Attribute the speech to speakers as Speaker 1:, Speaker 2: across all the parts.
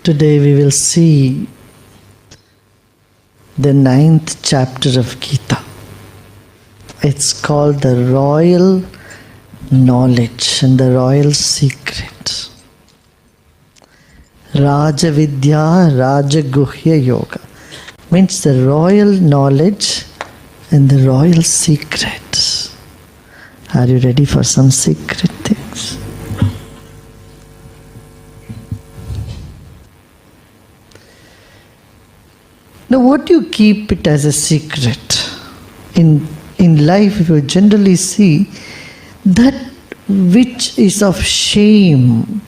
Speaker 1: Today we will see the 9th chapter of Gita. It's called the Royal Knowledge and the Royal Secret. Raja Vidya, Raja Guhya Yoga means the royal knowledge and the royal secret. Are you ready for some secret things? Now, what do you keep it as a secret? In life, you generally see that which is of shame,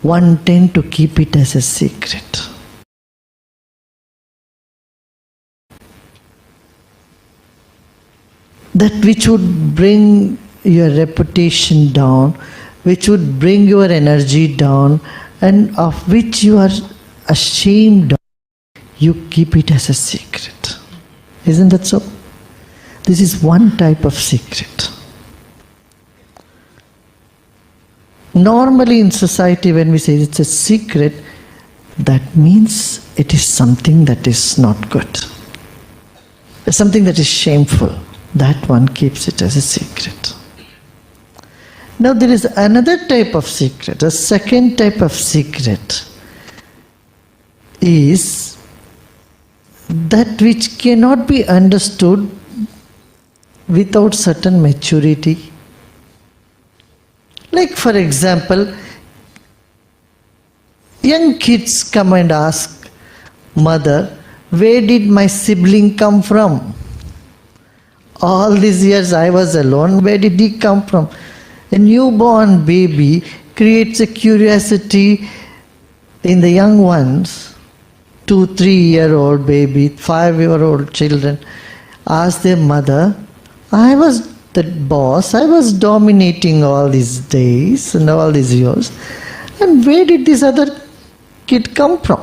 Speaker 1: one tend to keep it as a secret. That which would bring your reputation down, which would bring your energy down, and of which you are ashamed of, you keep it as a secret. Isn't that so? This is one type of secret. Normally in society, when we say it's a secret, that means it is something that is not good. Something that is shameful. That one keeps it as a secret. Now there is another type of secret. A second type of secret is that which cannot be understood without certain maturity. Like, for example, young kids come and ask mother, where did my sibling come from? All these years I was alone, where did he come from? A newborn baby creates a curiosity in the young ones. 2-3-year-old baby, 5-year-old children ask their mother, I was the boss, I was dominating all these days and all these years, and where did this other kid come from?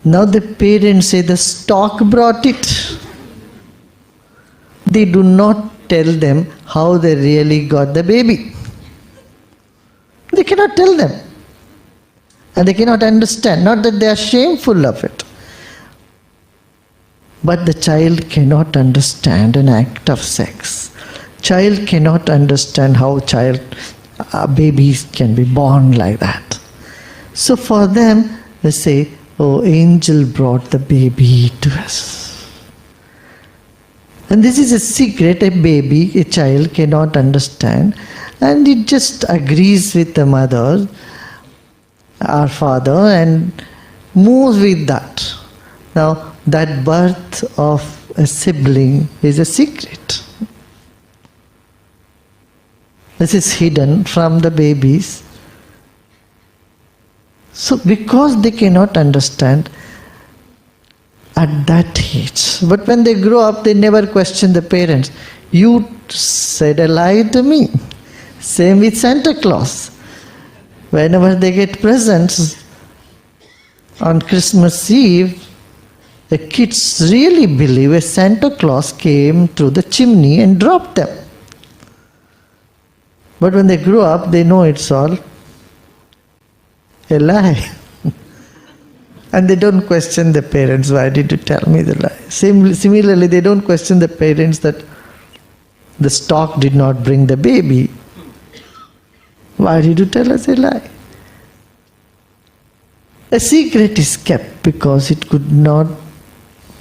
Speaker 1: Now the parents say the stock brought it. They do not tell them how they really got the baby. They cannot tell them. And they cannot understand. Not that they are shameful of it. But the child cannot understand an act of sex. Child cannot understand how babies can be born like that. So for them, they say, oh, angel brought the baby to us. And this is a secret a baby, a child cannot understand. And it just agrees with the mother, our father, and moves with that. Now, that birth of a sibling is a secret. This is hidden from the babies. So, because they cannot understand at that age. But when they grow up, they never question the parents. You said a lie to me. Same with Santa Claus. Whenever they get presents on Christmas Eve, the kids really believe a Santa Claus came through the chimney and dropped them. But when they grow up, they know it's all a lie. And they don't question the parents, why did you tell me the lie? Similarly, they don't question the parents that the stock did not bring the baby. Why did you tell us a lie? A secret is kept because it could not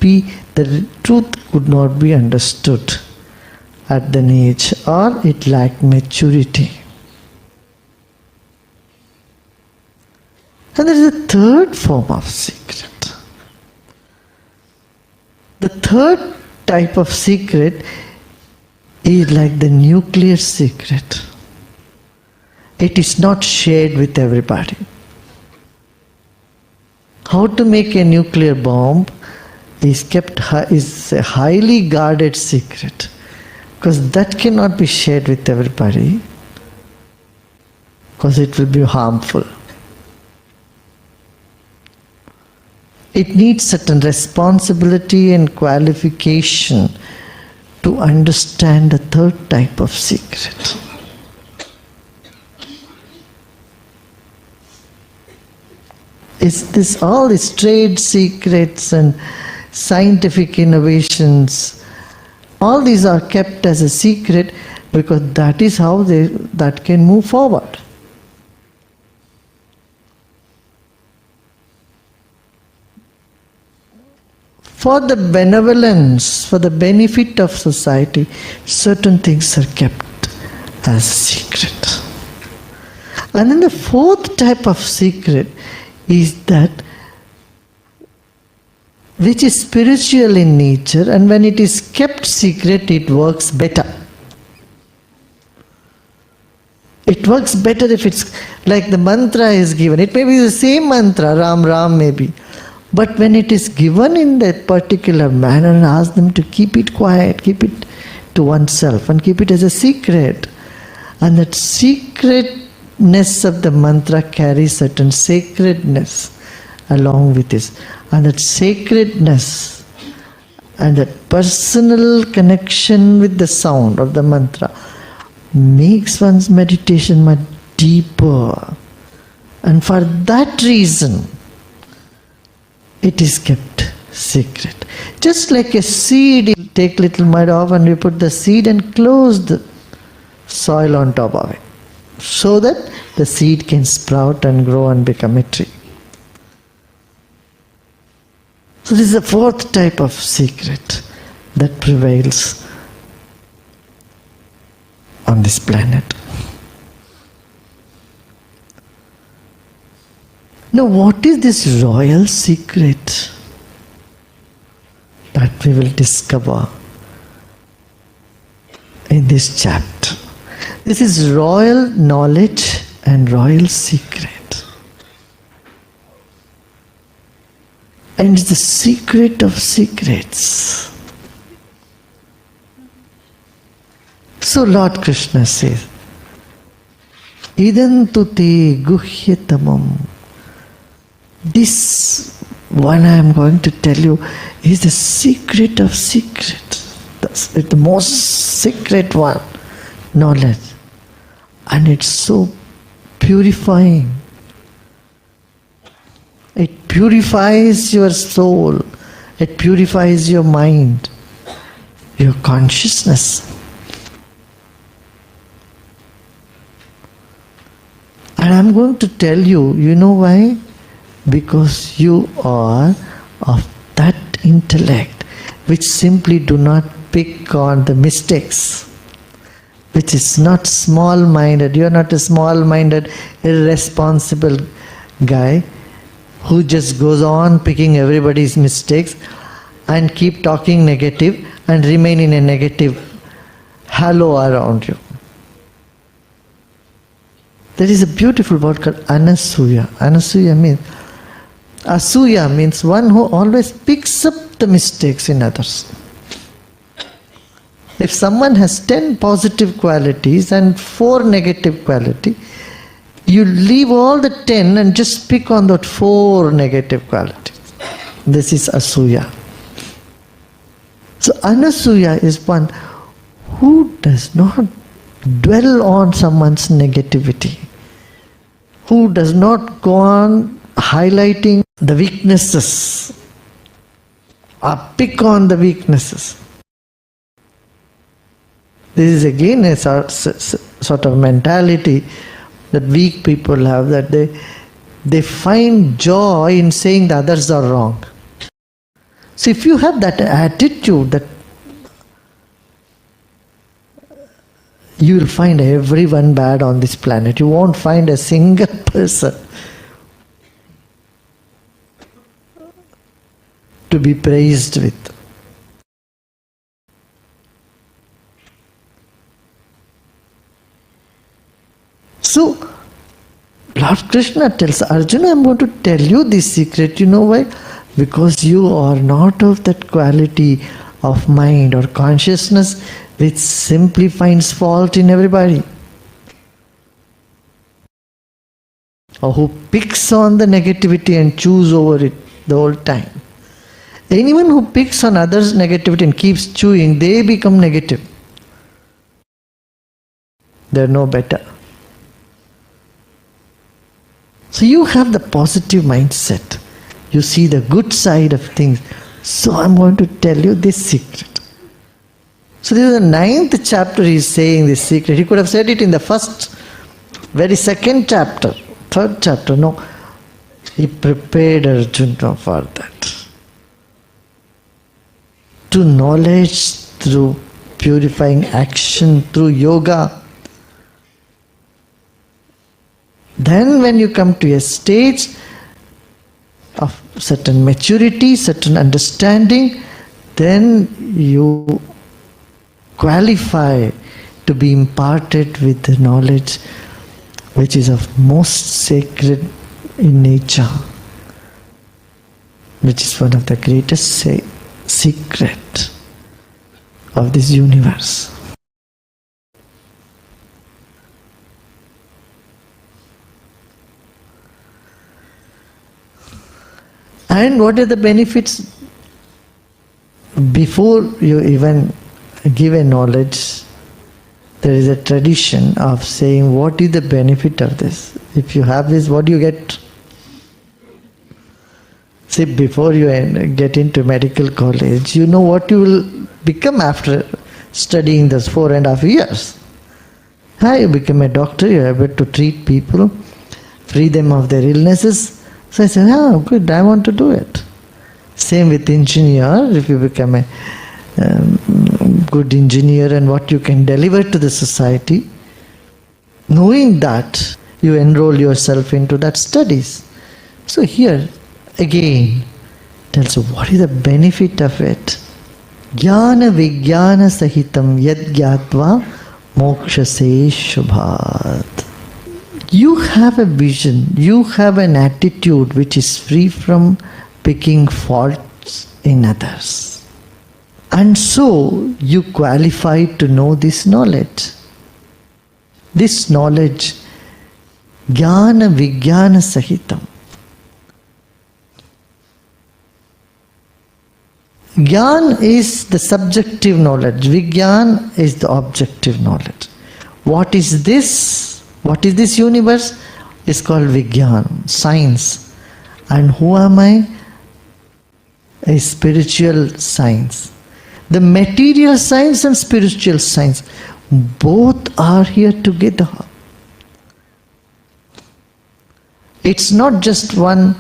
Speaker 1: be, the truth could not be understood at an age, or it lacked maturity. And there is a third form of secret. The third type of secret is like the nuclear secret. It is not shared with everybody. How to make a nuclear bomb is a highly guarded secret, because that cannot be shared with everybody, because it will be harmful. It needs certain responsibility and qualification to understand the third type of secret. Is this all these trade secrets and scientific innovations, all these are kept as a secret because that is how that can move forward. For the benevolence, for the benefit of society, certain things are kept as a secret. And then the fourth type of secret is that which is spiritual in nature, and when it is kept secret, it works better. It works better if it's like the mantra is given. It may be the same mantra, Ram Ram maybe. But when it is given in that particular manner and ask them to keep it quiet, keep it to oneself and keep it as a secret. And that secretness of the mantra carries certain sacredness along with this. And that sacredness and that personal connection with the sound of the mantra makes one's meditation much deeper. And for that reason, it is kept secret. Just like a seed, you take little mud off and you put the seed and close the soil on top of it, so that the seed can sprout and grow and become a tree. So this is the fourth type of secret that prevails on this planet. Now, what is this royal secret that we will discover in this chapter? This is royal knowledge and royal secret. And it's the secret of secrets. So Lord Krishna says, Idantu te guhyatamam. This one I am going to tell you is the secret of secrets. That's the most secret one, knowledge. And it's so purifying. It purifies your soul. It purifies your mind, your consciousness. And I'm going to tell you, you know why? Because you are of that intellect which simply do not pick on the mistakes, which is not small-minded. You are not a small-minded, irresponsible guy who just goes on picking everybody's mistakes and keep talking negative and remain in a negative halo around you. There is a beautiful word called anasuya. Asuya means one who always picks up the mistakes in others. If someone has 10 positive qualities and 4 negative qualities, you leave all the 10 and just pick on that 4 negative qualities. This is asuya. So anasuya is one who does not dwell on someone's negativity, who does not go on highlighting the weaknesses or pick on the weaknesses. This is again a sort of mentality that weak people have, that they find joy in saying the others are wrong. So if you have that attitude, that you will find everyone bad on this planet. You won't find a single person to be praised with. So, Lord Krishna tells Arjuna, I'm going to tell you this secret. You know why? Because you are not of that quality of mind or consciousness which simply finds fault in everybody, or who picks on the negativity and chews over it the whole time. Anyone who picks on others' negativity and keeps chewing, they become negative. They are no better. So you have the positive mindset. You see the good side of things. So I'm going to tell you this secret. So this is the 9th chapter he is saying this secret. He could have said it in the first, very second chapter, 3rd chapter. No. He prepared Arjuna for that. To knowledge through purifying action, through yoga. Then when you come to a stage of certain maturity, certain understanding, then you qualify to be imparted with the knowledge which is of most sacred in nature, which is one of the greatest secret of this universe. And what are the benefits? Before you even give a knowledge, there is a tradition of saying, what is the benefit of this? If you have this, what do you get? See, before you get into medical college, you know what you will become after studying those 4.5 years. You become a doctor, you are able to treat people, free them of their illnesses. So I said, good, I want to do it. Same with engineer. If you become a good engineer and what you can deliver to the society, knowing that, you enroll yourself into that studies. So here, again, tells you what is the benefit of it. Jnana vijnana sahitam yad gyatva moksha se shubhat. You have a vision, you have an attitude which is free from picking faults in others. And so you qualify to know this knowledge. This knowledge, jnana vijnana sahitam. Jnana is the subjective knowledge, vijnana is the objective knowledge. What is this? What is this universe? It's called Vijnana, science. And who am I? A spiritual science. The material science and spiritual science, both are here together. It's not just one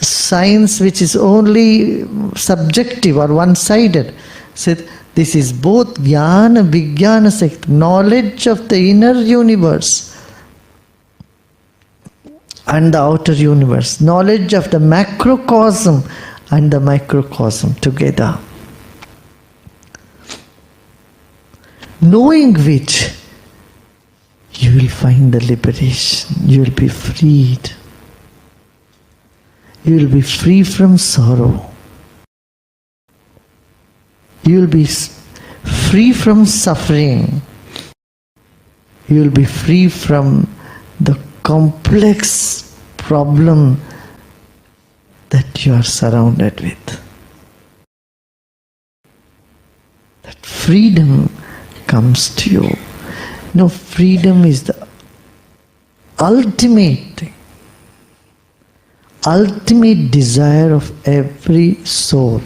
Speaker 1: science which is only subjective or one-sided. So this is both jnana, vijnana, knowledge of the inner universe and the outer universe, knowledge of the macrocosm and the microcosm together. Knowing which, you will find the liberation, you will be freed. You will be free from sorrow. You will be free from suffering. You will be free from the complex problem that you are surrounded with. That freedom comes to you. No, freedom is the ultimate thing. Ultimate desire of every soul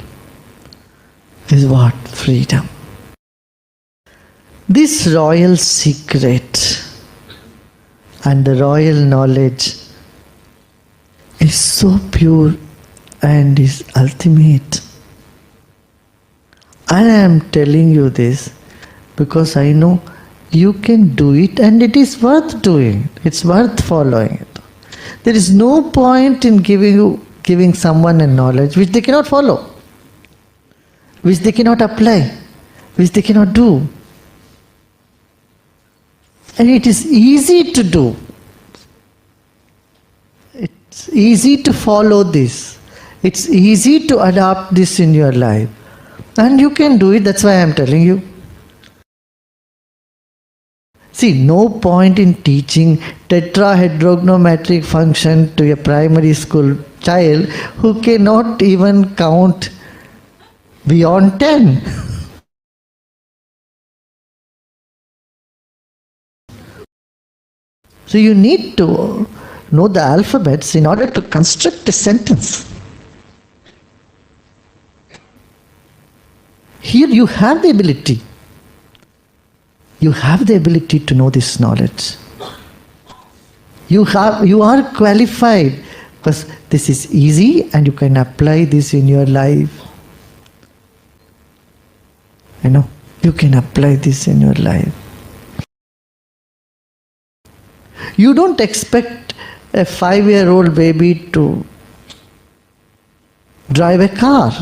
Speaker 1: is what? Freedom. This royal secret and the royal knowledge is so pure and is ultimate. I am telling you this because I know you can do it and it is worth doing. It's worth following it. There is no point in giving someone a knowledge which they cannot follow, which they cannot apply, which they cannot do. And it is easy to do. It's easy to follow this. It's easy to adopt this in your life. And you can do it, that's why I am telling you. See, no point in teaching tetrahedrogonometric function to a primary school child who cannot even count beyond 10. So you need to know the alphabets in order to construct a sentence. Here you have the ability. You have the ability to know this knowledge. You are qualified because this is easy and you can apply this in your life. You can apply this in your life. You don't expect a 5-year-old baby to drive a car.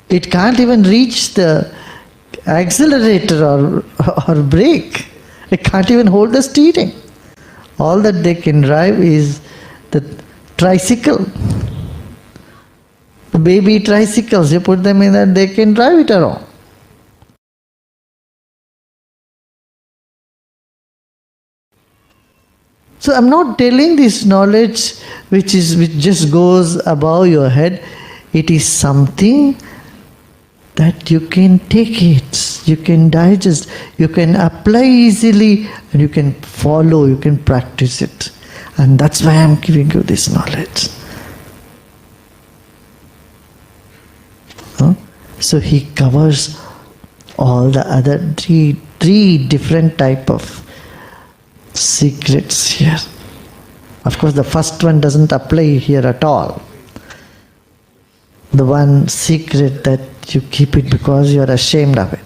Speaker 1: It can't even reach the accelerator or brake. It can't even hold the steering. All that they can drive is the tricycle. The baby tricycles, you put them in there, they can drive it around. So I'm not telling this knowledge which just goes above your head. It is something that you can take it, you can digest, you can apply easily, and you can follow, you can practice it. And that's why I'm giving you this knowledge. So he covers all the other three different type of secrets here. Of course, the first one doesn't apply here at all. The one secret that you keep it because you are ashamed of it.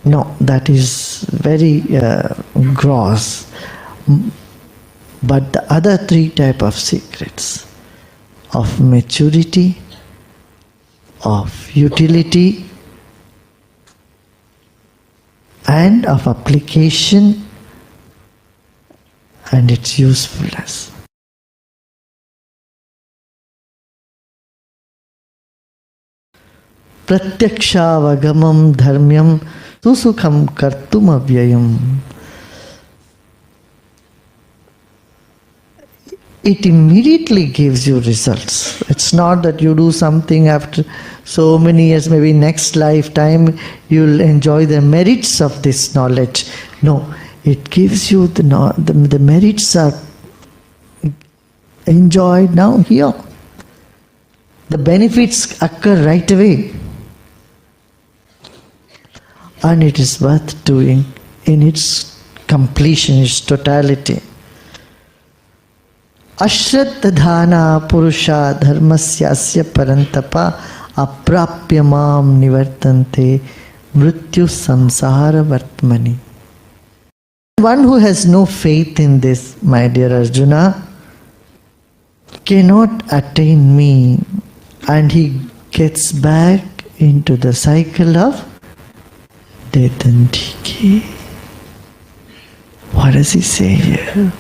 Speaker 1: No, that is very gross. But the other three type of secrets of maturity, of utility, and of application and its usefulness. Pratyaksha-vagamam dharmyam susukham kartum avyayam. It immediately gives you results. It's not that you do something after so many years, maybe next lifetime you'll enjoy the merits of this knowledge. No, it gives you the merits are enjoyed now here. The benefits occur right away. And it is worth doing in its completion, its totality. Ashraddhana purusha dharmasyasya parantapa aprapya mam nivartante mrityu samsara vartmani. One who has no faith in this, my dear Arjuna, cannot attain me, and he gets back into the cycle of death and decay. What does he say here?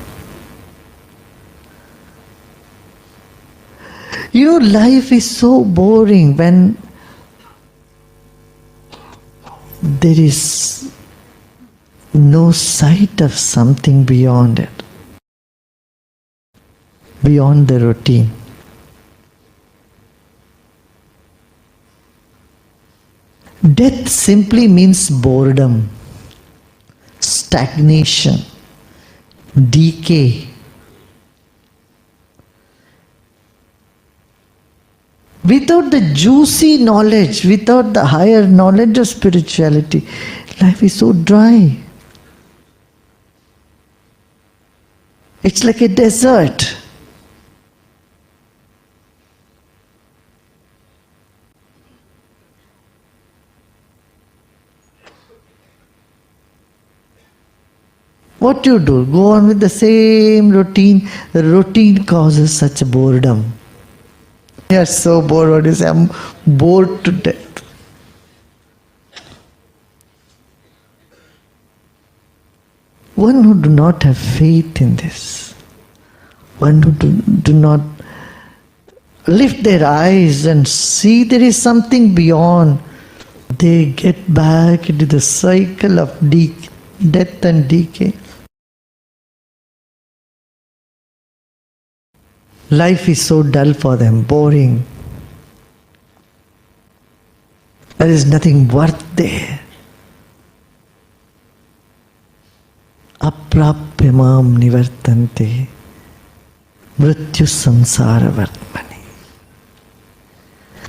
Speaker 1: Life is so boring when there is no sight of something beyond it, beyond the routine. Death simply means boredom, stagnation, decay. Without the juicy knowledge, without the higher knowledge of spirituality, life is so dry. It's like a desert. What do? Go on with the same routine. The routine causes such a boredom. You are so bored. What do you say? I'm bored to death. One who do not have faith in this, one who do not lift their eyes and see there is something beyond, they get back into the cycle of death and decay. Life is so dull for them, boring. There is nothing worth there. Aprapyamam nivartante mrityu samsara vartmani.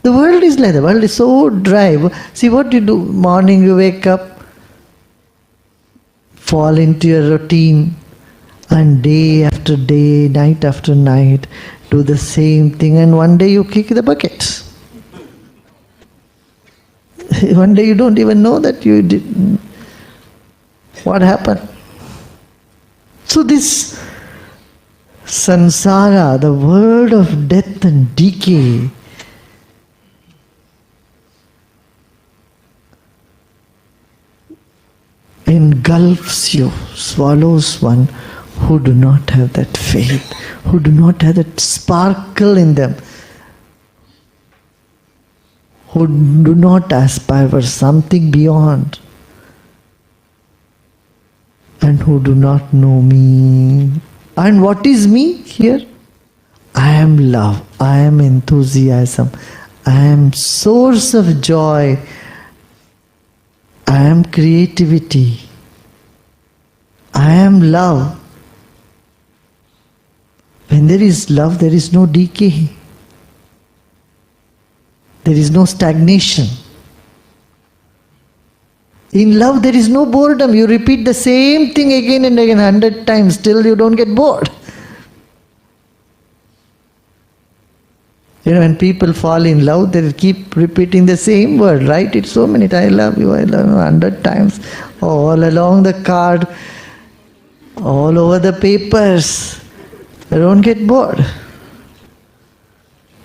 Speaker 1: The world is like that. The world is so dry. See what you do. Morning you wake up, fall into your routine, and day after day, night after night, do the same thing, and one day you kick the bucket. One day you don't even know that you did. What happened? So this samsara, the world of death and decay, engulfs you, swallows one who do not have that faith, who do not have that sparkle in them, who do not aspire for something beyond, and who do not know me. And what is me here? I am love, I am enthusiasm, I am source of joy, I am creativity, I am love. When there is love, there is no decay. There is no stagnation. In love, there is no boredom. You repeat the same thing again and again 100 times, still you don't get bored. You know, when people fall in love, they keep repeating the same word, right? It's so many times, I love you, 100 times. All along the card, all over the papers. They don't get bored.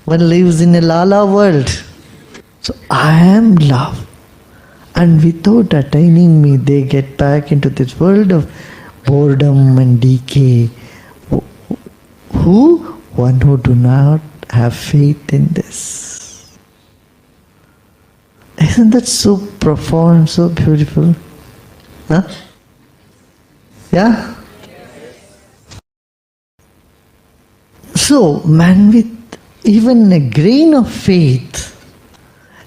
Speaker 1: One lives in a lala world. So I am love. And without attaining me, they get back into this world of boredom and decay. Who? One who do not have faith in this. Isn't that so profound, so beautiful? Huh? Yeah? So, man with even a grain of faith,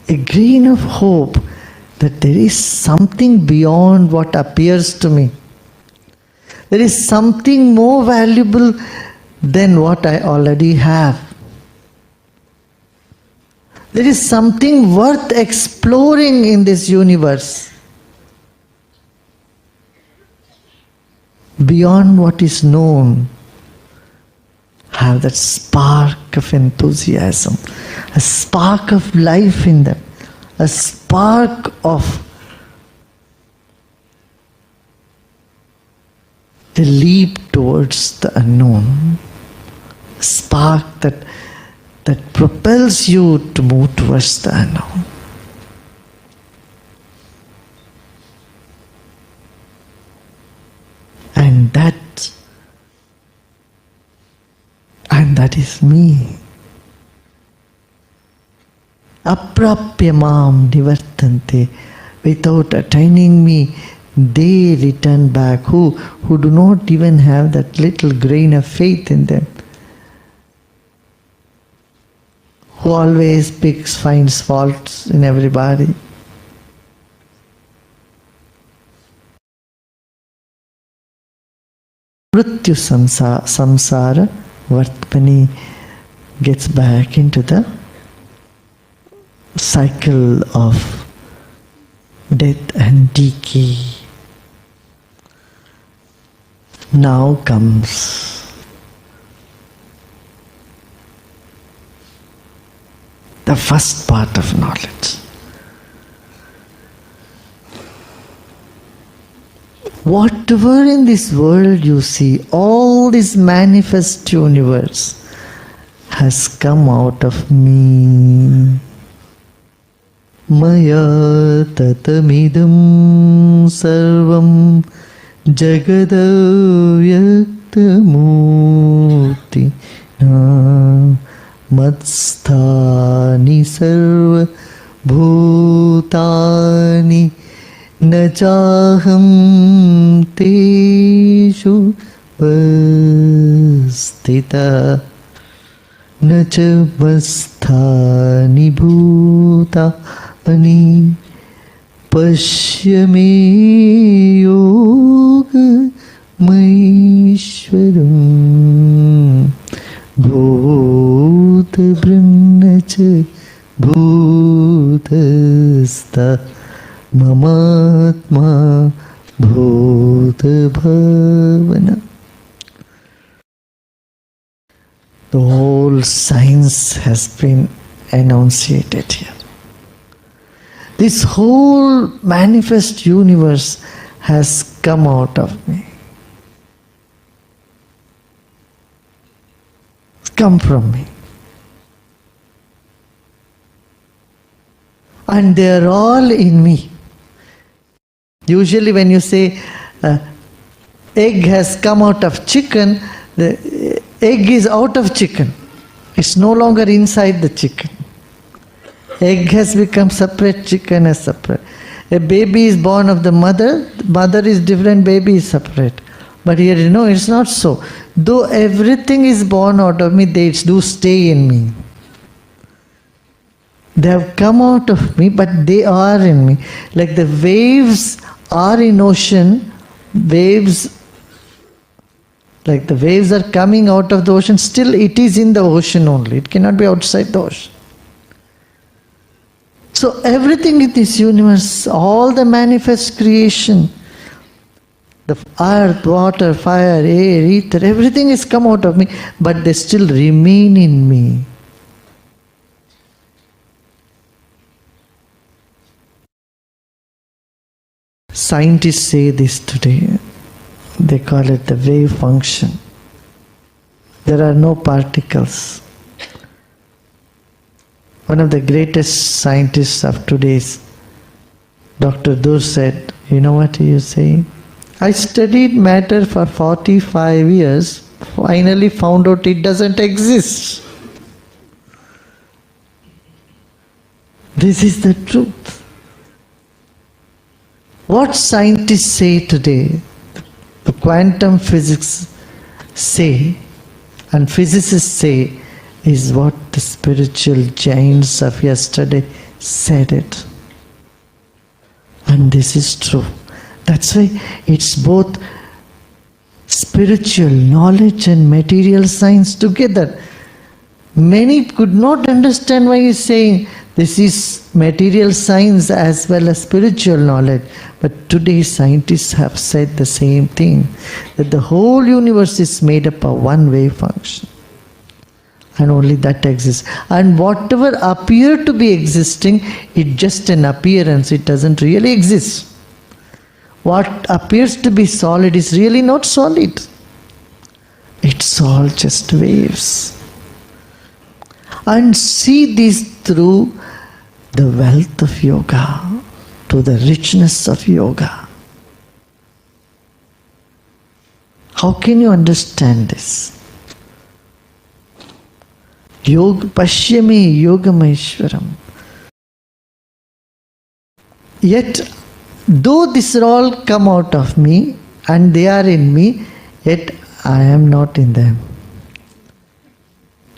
Speaker 1: a grain of hope that there is something beyond what appears to me. There is something more valuable than what I already have. There is something worth exploring in this universe. Beyond what is known. Have that spark of enthusiasm, a spark of life in them, a spark of a leap towards the unknown, a spark that propels you to move towards the unknown. And that is me. Aprapyamam nivartante. Without attaining me, they return back. Who do not even have that little grain of faith in them. Who always finds faults in everybody. Mrityu samsara vartmani, gets back into the cycle of death and decay. Now comes the first part of knowledge. Whatever in this world you see, all this manifest universe has come out of me. Maya tatamidam sarvam jagadayaktamurti matsthani sarva bhutani न चाहं तेषु स्थिता न च मत्स्थानि भूतानि पश्य मे योगमयि भूतभृन्न च भूतस्थ ममात्मा bhutbhavana. The whole science has been enunciated here. This whole manifest universe has come out of me. It's come from me. And they are all in me. Usually when you say egg has come out of chicken, the egg is out of chicken. It's no longer inside the chicken. Egg has become separate, chicken is separate. A baby is born of the mother is different, baby is separate. But here, it's not so. Though everything is born out of me, they do stay in me. They have come out of me, but they are in me. Like the waves are in ocean, like the waves are coming out of the ocean, still it is in the ocean only. It cannot be outside the ocean. So everything in this universe, all the manifest creation, the earth, water, fire, air, ether, everything has come out of me, but they still remain in me. Scientists say this today. They call it the wave function. There are no particles. One of the greatest scientists of today's, Dr. Dur said, you know what he is saying? I studied matter for 45 years, finally found out it doesn't exist. This is the truth. What scientists say today, the quantum physics say, and physicists say, is what the spiritual giants of yesterday said it. And this is true. That's why it's both spiritual knowledge and material science together. Many could not understand why he's saying this is material science as well as spiritual knowledge. But today scientists have said the same thing, that the whole universe is made up of one wave function. And only that exists. And whatever appear to be existing, it's just an appearance. It doesn't really exist. What appears to be solid is really not solid. It's all just waves. And see this through the wealth of yoga, to the richness of yoga. How can you understand this? Yoga pashyami yogameshwaram. Yet, though these all come out of me and they are in me, yet I am not in them.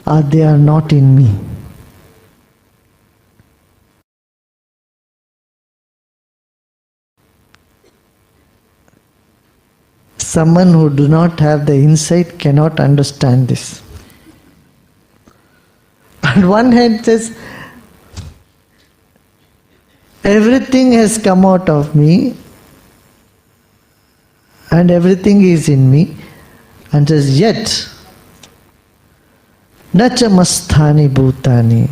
Speaker 1: Or they are not in me. Someone who do not have the insight cannot understand this. On one hand says, everything has come out of me and everything is in me, and says, yet nacha masthani bhutani,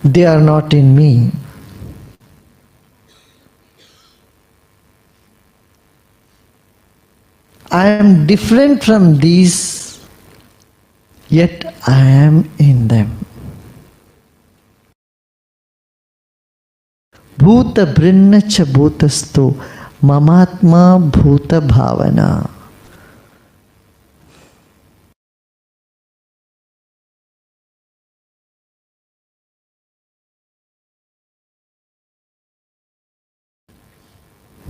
Speaker 1: they are not in me. I am different from these, yet I am in them. Bhuta brinna cha bhutasto mamatma bhuta bhavana.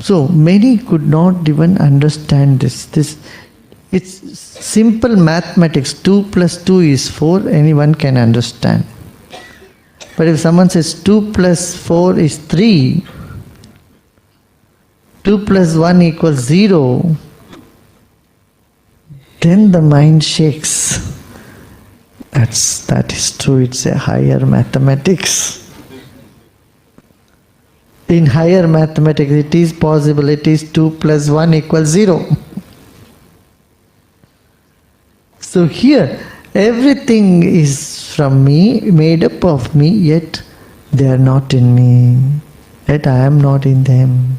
Speaker 1: So many could not even understand this. It's simple mathematics. 2 plus 2 is 4. Anyone can understand. But if someone says 2 plus 4 is 3, 2 plus 1 equals 0, then the mind shakes. That is true, it's a higher mathematics. In higher mathematics, it is possible, it is 2 plus 1 equals 0. So here, everything is from me, made up of me, yet they are not in me, yet I am not in them.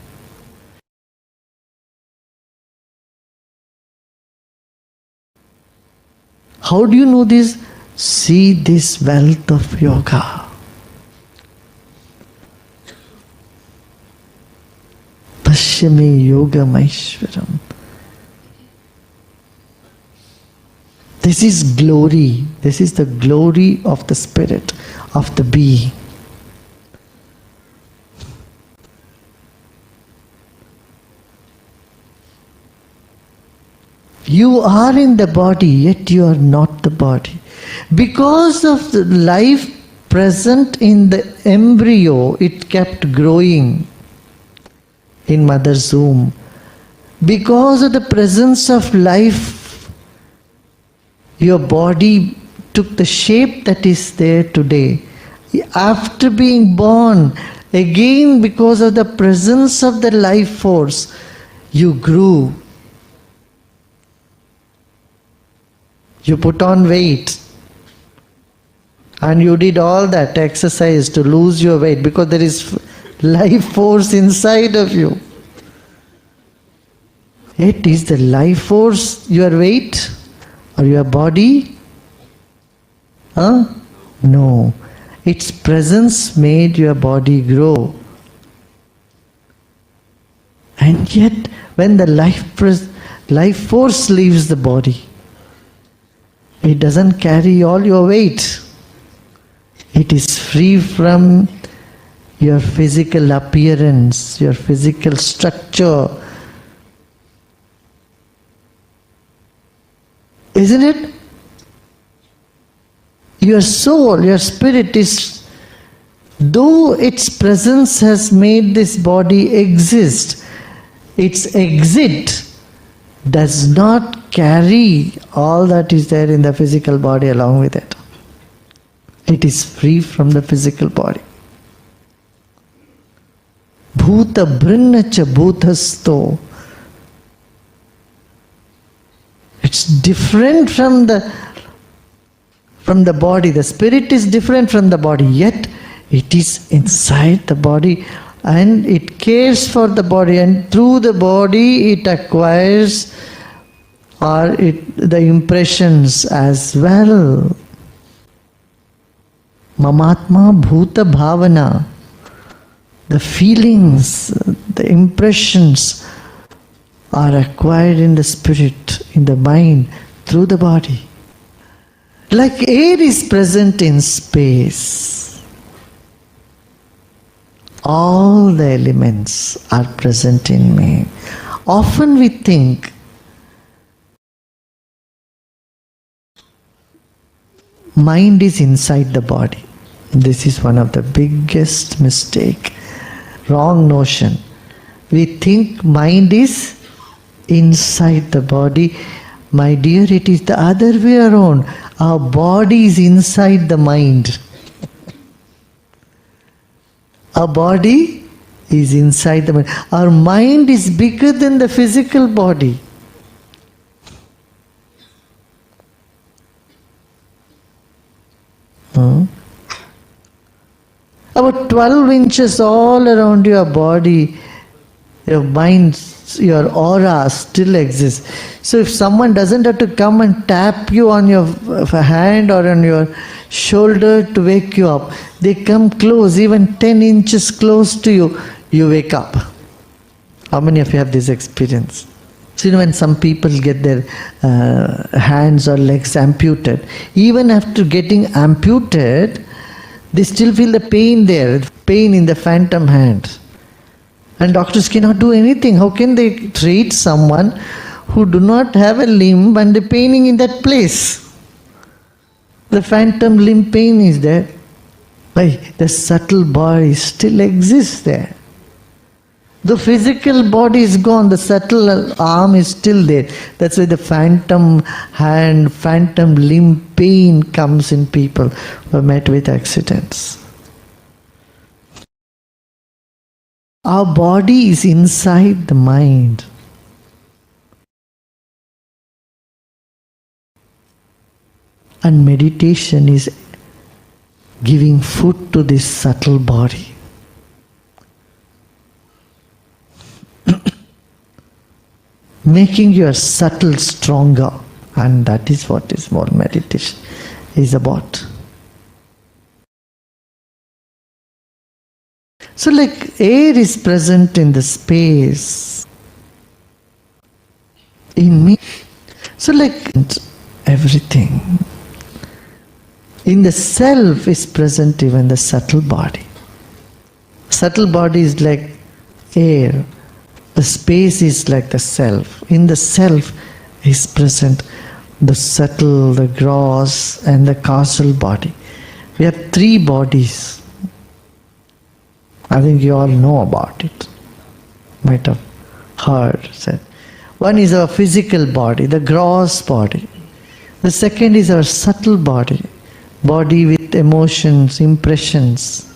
Speaker 1: How do you know this? See this wealth of yoga. Pashyame yogam aishwaram. This is glory. This is the glory of the spirit, of the being. You are in the body, yet you are not the body. Because of the life present in the embryo, it kept growing in mother's womb. Because of the presence of life, your body took the shape that is there today. After being born, again because of the presence of the life force, you grew. You put on weight. And you did all that exercise to lose your weight because there is life force inside of you. Yet is the life force your weight or your body? No. Its presence made your body grow. And yet when the life force leaves the body, it doesn't carry all your weight. It is free from your physical appearance, your physical structure. Isn't it? Your soul, your spirit is, though its presence has made this body exist, its exit does not carry all that is there in the physical body along with it. It is free from the physical body. Bhuta brinnacha bhutasto. It's different from the body. The spirit is different from the body, yet it is inside the body and it cares for the body, and through the body it acquires the impressions as well. Mamatma bhuta bhavana. The feelings, the impressions are acquired in the spirit, in the mind, through the body. Like air is present in space, all the elements are present in me. Often we think mind is inside the body. This is one of the biggest mistake, wrong notion. We think mind is inside the body. My dear, it is the other way around. Our body is inside the mind. Our body is inside the mind. Our mind is bigger than the physical body. About 12 inches all around your body, your mind, your aura still exists. So if someone doesn't have to come and tap you on your hand or on your shoulder to wake you up, they come close, even 10 inches close to you, you wake up. How many of you have this experience? So when some people get their hands or legs amputated, even after getting amputated, they still feel the pain there, pain in the phantom hand. And doctors cannot do anything. How can they treat someone who do not have a limb and the paining in that place? The phantom limb pain is there. Why? The subtle body still exists there. The physical body is gone, the subtle arm is still there. That's why the phantom hand, phantom limb pain comes in people who are met with accidents. Our body is inside the mind. And meditation is giving food to this subtle body. Making your subtle stronger. And that is what is more meditation is about. So like air is present in the space, in me. So like everything. In the self is present even the subtle body. Subtle body is like air. The space is like the self. In the self is present the subtle, the gross and the causal body. We have three bodies. I think you all know about it. Might have heard said. One is our physical body, the gross body. The second is our subtle body. Body with emotions, impressions,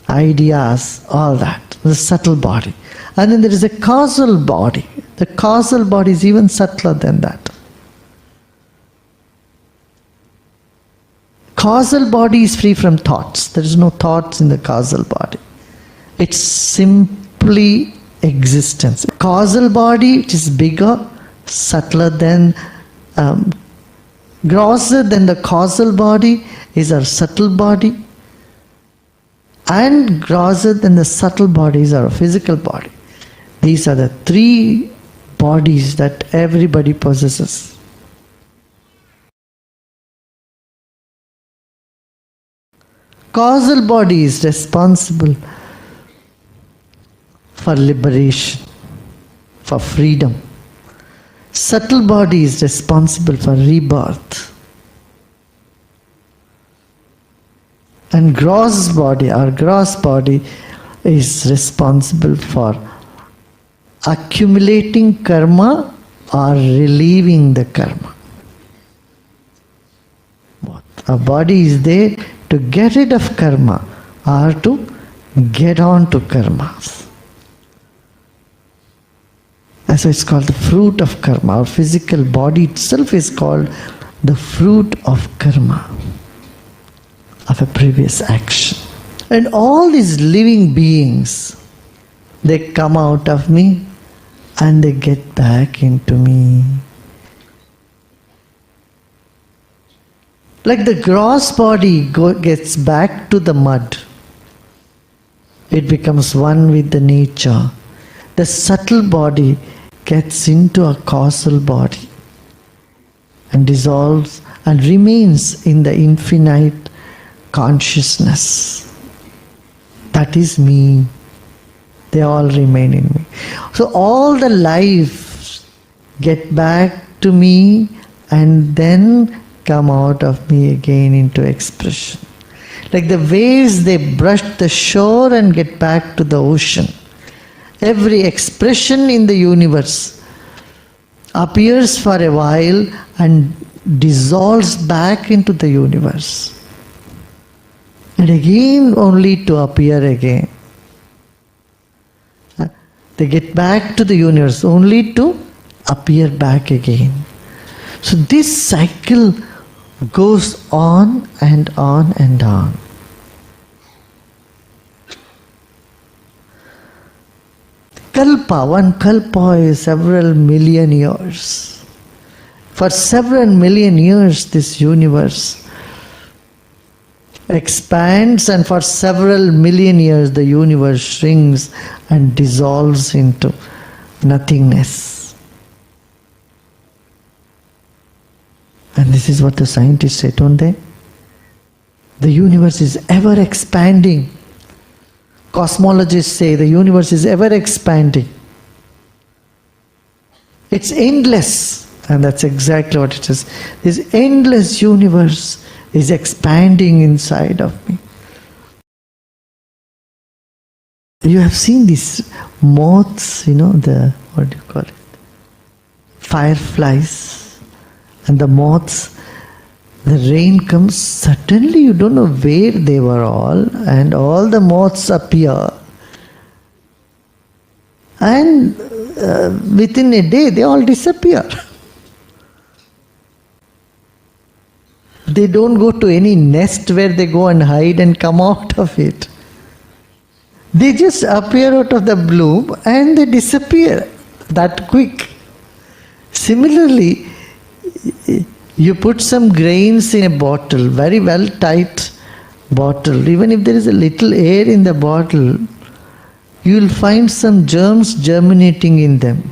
Speaker 1: ideas, all that. The subtle body. And then there is a causal body. The causal body is even subtler than that. Causal body is free from thoughts. There is no thoughts in the causal body. It's simply existence. Causal body, which is bigger, subtler than, grosser than the causal body, is our subtle body. And grosser than the subtle body is our physical body. These are the three bodies that everybody possesses. Causal body is responsible for liberation, for freedom. Subtle body is responsible for rebirth. And gross body, our gross body, is responsible for accumulating karma or relieving the karma. Our body is there to get rid of karma or to get on to karmas. And so it's called the fruit of karma. Our physical body itself is called the fruit of karma, of a previous action. And all these living beings, they come out of me and they get back into me. Like the gross body gets back to the mud. It becomes one with the nature. The subtle body gets into a causal body and dissolves and remains in the infinite consciousness. That is me. They all remain in me. So all the lives get back to me and then come out of me again into expression. Like the waves, they brush the shore and get back to the ocean. Every expression in the universe appears for a while and dissolves back into the universe. And again only to appear again. They get back to the universe only to appear back again. So this cycle goes on and on and on. Kalpa, one kalpa is several million years. For several million years this universe expands, and for several million years the universe shrinks and dissolves into nothingness. And this is what the scientists say, don't they? The universe is ever expanding. Cosmologists say the universe is ever expanding. It's endless. And that's exactly what it is. This endless universe is expanding inside of me. You have seen these moths, the, what do you call it? Fireflies and the moths. The rain comes, suddenly you don't know where they were all, and all the moths appear. And within a day, they all disappear. They don't go to any nest where they go and hide and come out of it. They just appear out of the bloom and they disappear that quick. Similarly, you put some grains in a bottle, very well tight bottle. Even if there is a little air in the bottle, you will find some germs germinating in them.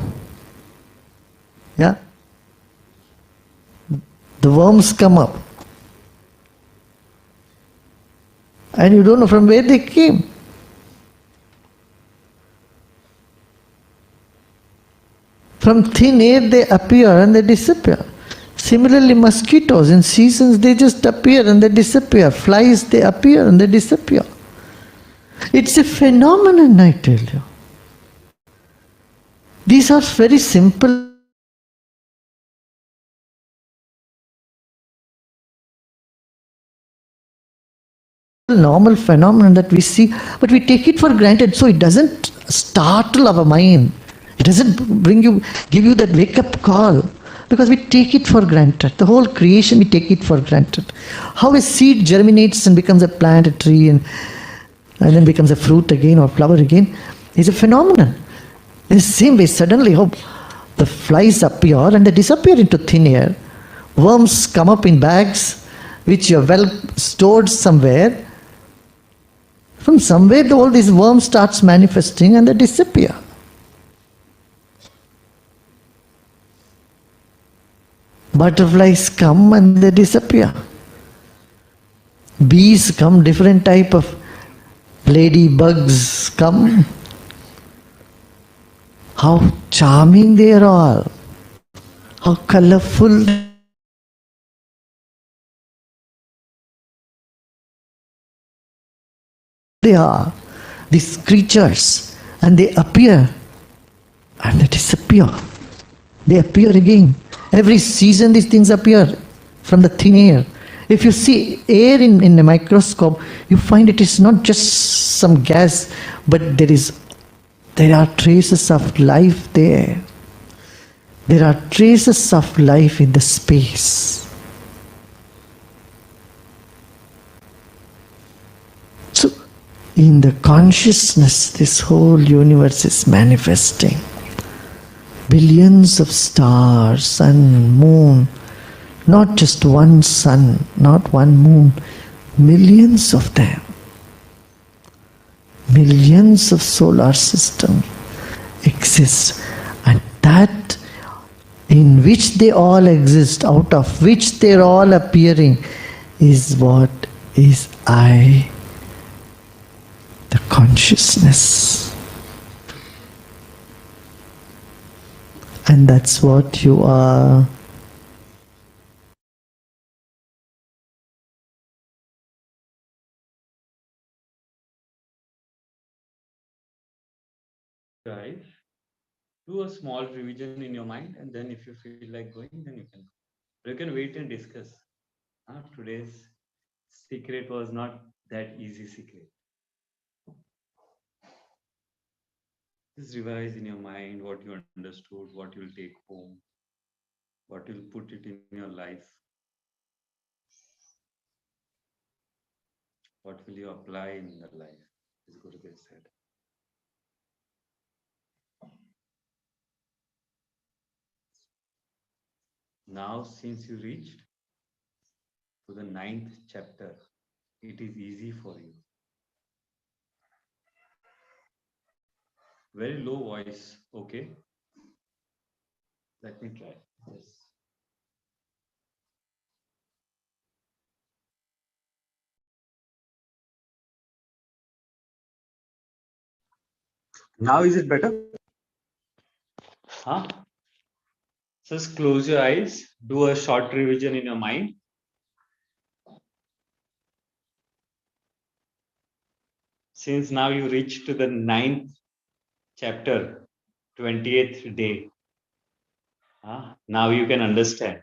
Speaker 1: Yeah? The worms come up. And you don't know from where they came. From thin air they appear and they disappear. Similarly, mosquitoes in seasons they just appear and they disappear. Flies they appear and they disappear. It's a phenomenon, I tell you. These are very simple, normal phenomenon that we see, but we take it for granted, so it doesn't startle our mind. It doesn't give you that wake-up call, because we take it for granted. The whole creation, we take it for granted. How a seed germinates and becomes a plant, a tree, and then becomes a fruit again or flower again, is a phenomenon. In the same way, suddenly, the flies appear and they disappear into thin air. Worms come up in bags, which you have well stored somewhere. From somewhere, all these worms starts manifesting and they disappear. Butterflies come and they disappear. Bees come, different type of ladybugs come. How charming they are all. How colorful they are. These creatures. And they appear and they disappear. They appear again. Every season these things appear from the thin air. If you see air in a microscope, you find it is not just some gas, but there are traces of life there. There are traces of life in the space. So, in the consciousness, this whole universe is manifesting. Billions of stars, sun, moon, not just one sun, not one moon, millions of them. Millions of solar systems exist, and that in which they all exist, out of which they are all appearing, is what is I, the consciousness. And that's what you are.
Speaker 2: Guys, do a small revision in your mind, and then if you feel like going, then you can. You can wait and discuss. Today's secret was not that easy secret. Just revise in your mind what you understood, what you'll take home, what you'll put it in your life, what will you apply in your life, as Gurudev said. Now, since you reached to the 9th chapter, it is easy for you. Very low voice, okay? Let me try. Yes. Now is it better? Huh? Just close your eyes, do a short revision in your mind. since now you reach to the 9th chapter, 20th day, now you can understand.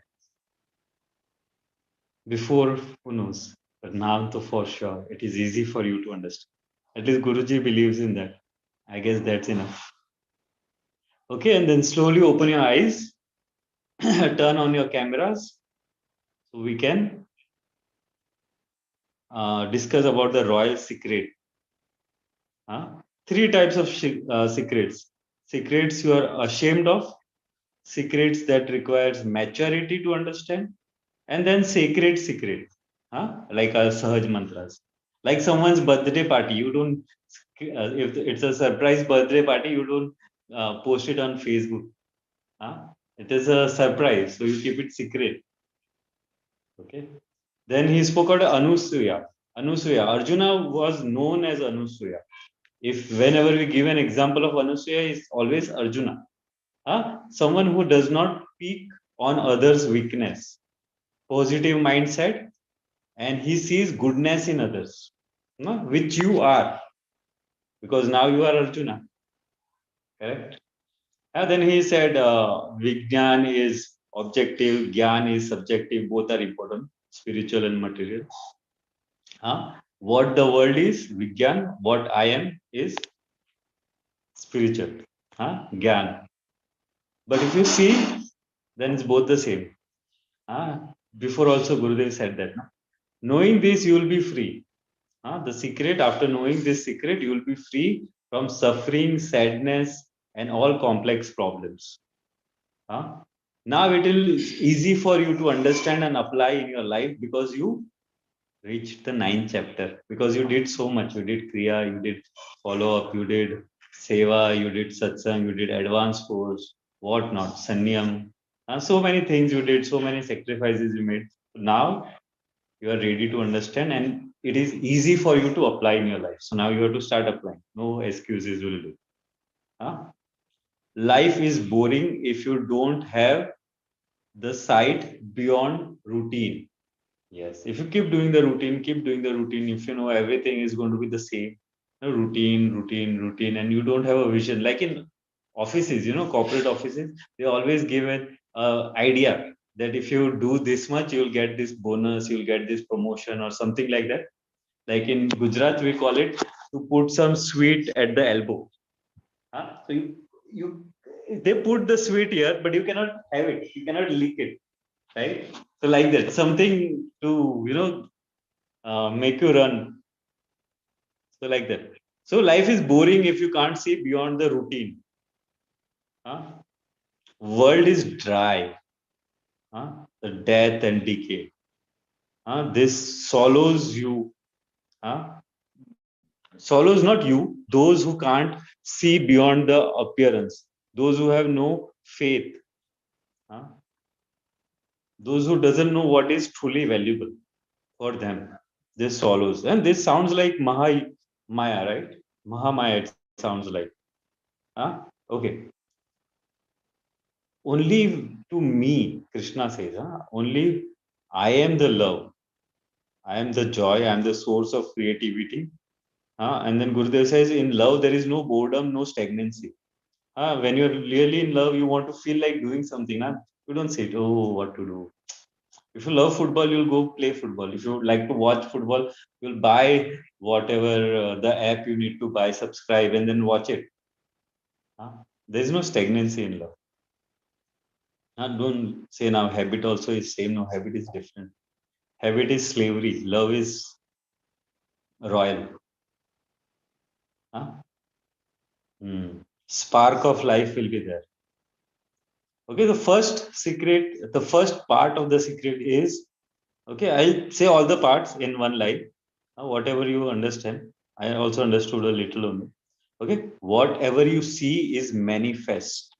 Speaker 2: Before, who knows? But now, to for sure, it is easy for you to understand. At least Guruji believes in that. I guess that's enough. Okay, and then slowly open your eyes, turn on your cameras, so we can discuss about the royal secret. Three types of secrets: secrets you are ashamed of, secrets that requires maturity to understand, and then sacred secrets, like our Sahaj mantras. Like someone's birthday party, you don't, if it's a surprise birthday party, you don't post it on Facebook. Huh? It is a surprise, so you keep it secret. Okay. Then he spoke about Anusuya. Anusuya. Arjuna was known as Anusuya. If whenever we give an example of Anusuya, is always Arjuna. Someone who does not speak on others' weakness, positive mindset, and he sees goodness in others, which you are, because now you are Arjuna, correct? And then he said, Vigyan is objective, Gyan is subjective, both are important, spiritual and material. What the world is, Vigyan, what I am is spiritual, Gyan. But if you see, then it's both the same. Before also Gurudev said that. No? Knowing this, you will be free. The secret, after knowing this secret, you will be free from suffering, sadness, and all complex problems. Now it will easy for you to understand and apply in your life because you reached the 9th chapter. Because you did so much. You did Kriya, you did follow up, you did Seva, you did Satsang, you did advanced course, what not, Sanyam. So many things you did, so many sacrifices you made. Now you are ready to understand and it is easy for you to apply in your life. So now you have to start applying. No excuses will do. Life is boring if you don't have the sight beyond routine. Yes, if you keep doing the routine, keep doing the routine, if you know everything is going to be the same, routine, routine, routine, and you don't have a vision, like in offices, corporate offices, they always give an idea that if you do this much, you'll get this bonus, you'll get this promotion or something like that. Like in Gujarat, we call it to put some sweet at the elbow. So you they put the sweet here, but you cannot have it. You cannot leak it, right? So like that, something to make you run. So like that. So life is boring if you can't see beyond the routine. Huh? World is dry. The death and decay. This swallows you. Huh? Swallows not you. Those who can't see beyond the appearance. Those who have no faith. Huh? Those who doesn't know what is truly valuable for them. This swallows. And this sounds like Maya, right? Mahamaya, it sounds like. Okay. Only to me, Krishna says, only I am the love. I am the joy. I am the source of creativity. And then Gurudev says, in love, there is no boredom, no stagnancy. When you're really in love, you want to feel like doing something. You don't say, oh, what to do. If you love football, you'll go play football. If you like to watch football, you'll buy whatever the app you need to buy, subscribe, and then watch it. There's no stagnancy in love. Don't say now habit also is same. No, habit is different. Habit is slavery. Love is royal. Huh? Spark of life will be there. Okay, the first secret, the first part of the secret is, okay, I'll say all the parts in one line. Whatever you understand. I also understood a little only. Okay, whatever you see is manifest.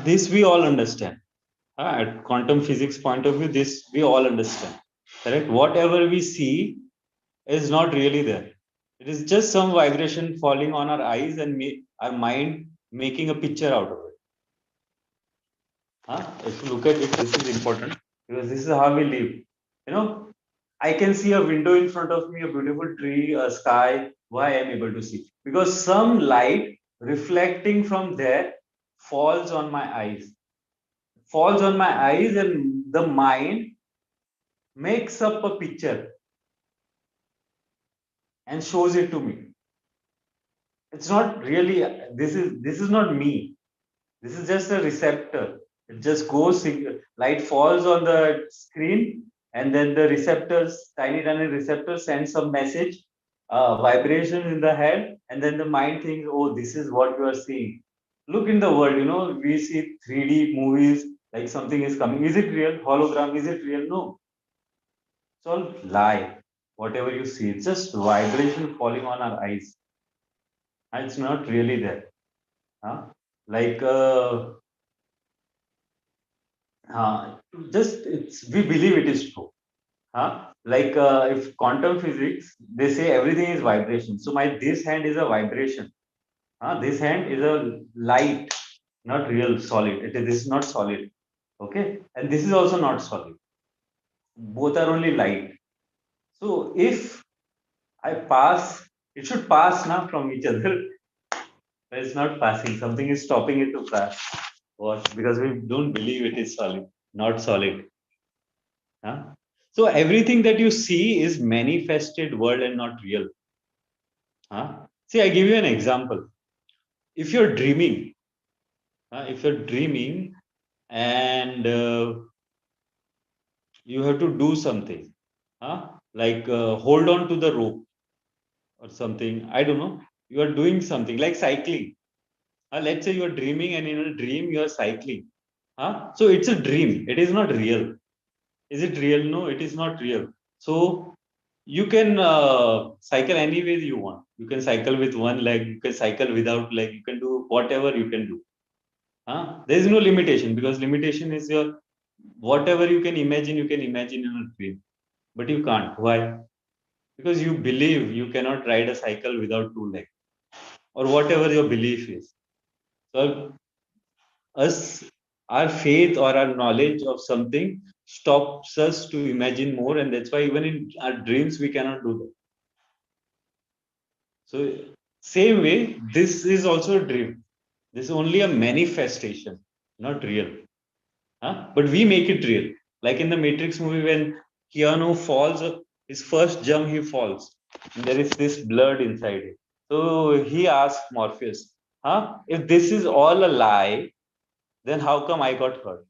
Speaker 2: This we all understand. At quantum physics point of view, this we all understand. Correct? Whatever we see is not really there. It is just some vibration falling on our eyes and our mind making a picture out of it. If you look at it, this is important because this is how we live. You know, I can see a window in front of me, a beautiful tree, a sky. Why I am able to see? Because some light reflecting from there falls on my eyes, and the mind makes up a picture and shows it to me. It's not really, this is not me. This is just a receptor. It just goes, light falls on the screen, and then the receptors, tiny receptors, send some message, vibration in the head, and then the mind thinks, oh, this is what you are seeing. Look in the world, we see 3D movies, like something is coming. Is it real? Hologram, is it real? No, it's all lie. Whatever you see, it's just vibration falling on our eyes. And it's not really there. Huh? Like, uh, just we believe it is true. Huh? Like, if quantum physics, they say everything is vibration. So my this hand is a vibration. This hand is a light, not real solid. This is not solid. Okay, and this is also not solid. Both are only light. So if I pass, it should pass now from each other. But it's not passing. Something is stopping it to pass. What? Because we don't believe it is solid, not solid. Huh? So everything that you see is manifested world and not real. Huh? See, I give you an example. If you're dreaming, and you have to do something, like hold on to the rope or something. I don't know. You are doing something like cycling. Let's say you are dreaming, and in a dream you are cycling. So it's a dream. It is not real. Is it real? No, it is not real. So you can cycle any way you want. You can cycle with one leg, you can cycle without leg, you can do whatever you can do. There is no limitation, because limitation is your whatever you can imagine in a dream. But you can't. Why? Because you believe you cannot ride a cycle without two legs, or whatever your belief is. So us, our faith or our knowledge of something stops us to imagine more, and that's why even in our dreams we cannot do that. So same way, this is also a dream. This is only a manifestation, not real. But we make it real. Like in the Matrix movie, when Keanu falls, his first jump, he falls. And there is this blood inside it. So he asks Morpheus, if this is all a lie, then how come I got hurt?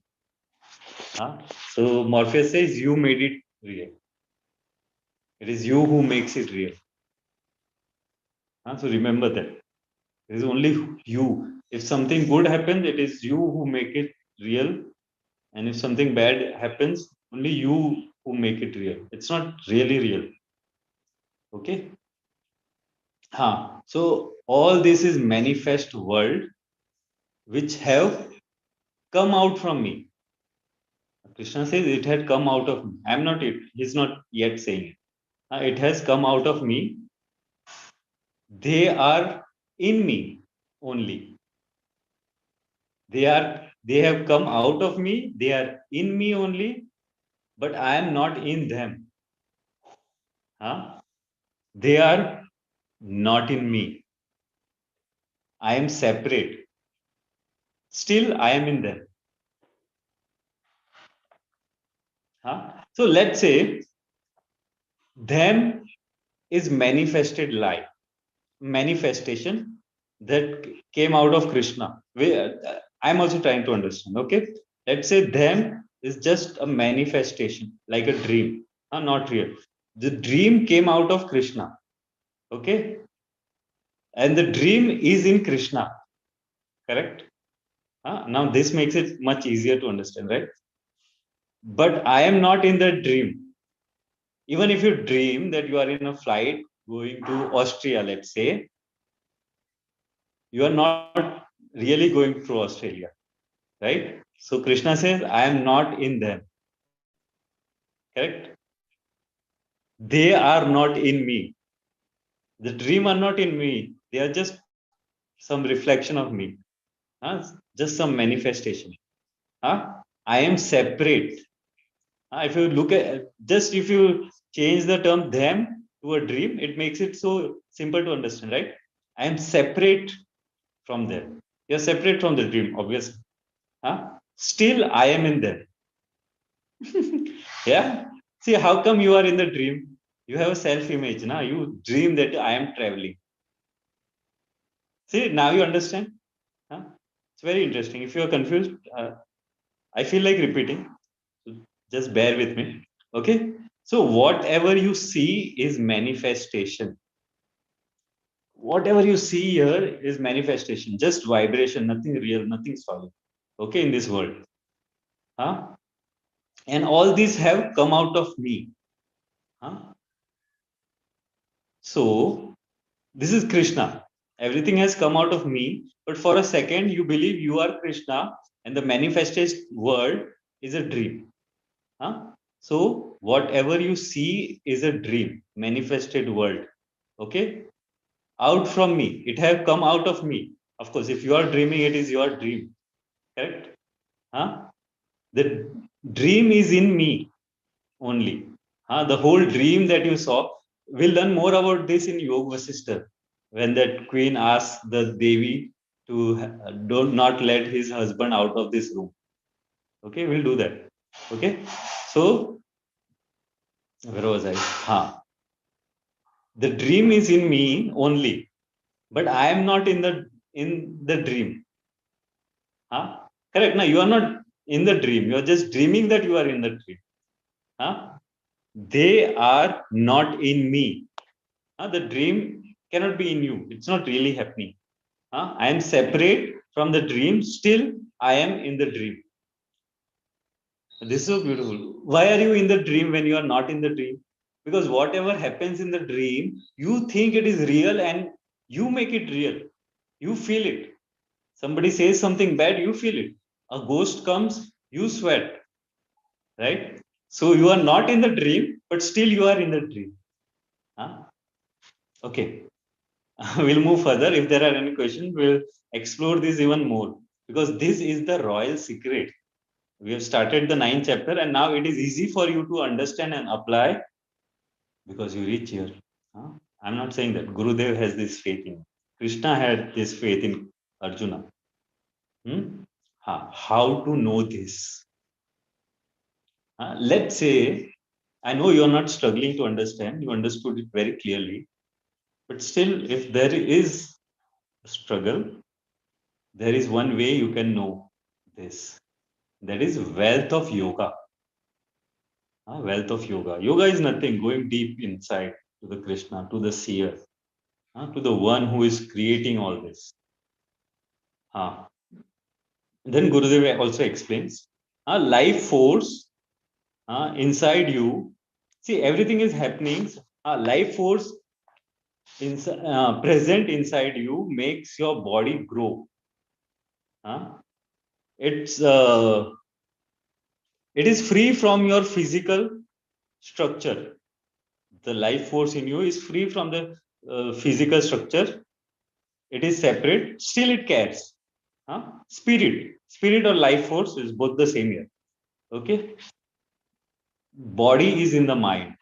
Speaker 2: So Morpheus says, you made it real. It is you who makes it real. So remember that. It is only you. If something good happens, it is you who make it real. And if something bad happens, only you who make it real. It's not really real. Okay? So all this is manifest world which have come out from me. Krishna says it had come out of me. I'm not it. He's not yet saying it. It has come out of me. They are in me only. They have come out of me. They are in me only, but I am not in them. They are not in me. I am separate. Still, I am in them. So let's say them is manifested lie, manifestation that came out of Krishna. I'm also trying to understand. Okay, let's say them is just a manifestation, like a dream, not real. The dream came out of Krishna. Okay, and the dream is in Krishna. Correct. Now this makes it much easier to understand, right? But I am not in the dream. Even if you dream that you are in a flight going to Austria, let's say, you are not really going through Australia, right? So Krishna says, I am not in them. Correct? They are not in me. The dream are not in me. They are just some reflection of me. Just some manifestation. I am separate. If you look at, just if you change the term them to a dream, it makes it so simple to understand, right? I am separate from them. You're separate from the dream, obviously. Huh? Still, I am in them. Yeah. See, how come you are in the dream? You have a self-image, now you dream that I am traveling. See, now you understand. Huh? It's very interesting. If you are confused, I feel like repeating. So just bear with me. Okay. So whatever you see is manifestation. Whatever you see here is manifestation, just vibration, nothing real, nothing solid. Okay, in this world. Huh? And all these have come out of me. Huh? So this is Krishna. Everything has come out of me, but for a second you believe you are Krishna and the manifested world is a dream. Huh? So whatever you see is a dream, manifested world. Okay? Out from me. It have come out of me. Of course, if you are dreaming, it is your dream. Correct? Huh? The dream is in me only. Huh? The whole dream that you saw. We'll learn more about this in Yoga Vasishtha. When that queen asks the Devi to don't not let his husband out of this room. Okay, we'll do that. Okay. So where was I? Huh. The dream is in me only, but I am not in the dream. Huh? Correct. Now you are not in the dream. You are just dreaming that you are in the dream. Huh? They are not in me. The dream cannot be in you. It's not really happening. I am separate from the dream. Still, I am in the dream. This is so beautiful. Why are you in the dream when you are not in the dream? Because whatever happens in the dream, you think it is real and you make it real. You feel it. Somebody says something bad, you feel it. A ghost comes, you sweat, right? So you are not in the dream, but still you are in the dream. Huh? Okay. We'll move further. If there are any questions, we'll explore this even more because this is the royal secret. We have started the 9th chapter and now it is easy for you to understand and apply because you reach here. Huh? I'm not saying that Gurudev has this faith in Krishna had this faith in Arjuna. How to know this? Let's say, I know you're not struggling to understand, you understood it very clearly, but still, if there is a struggle, there is one way you can know this. That is wealth of yoga. Wealth of yoga. Yoga is nothing, going deep inside to the Krishna, to the seer, to the one who is creating all this. Then Gurudev also explains life force inside you. See, everything is happening. Life force present inside you makes your body grow. It's it is free from your physical structure. The life force in you is free from the physical structure. It is separate. Still, it cares. Spirit or life force is both the same here. Okay. Body is in the mind.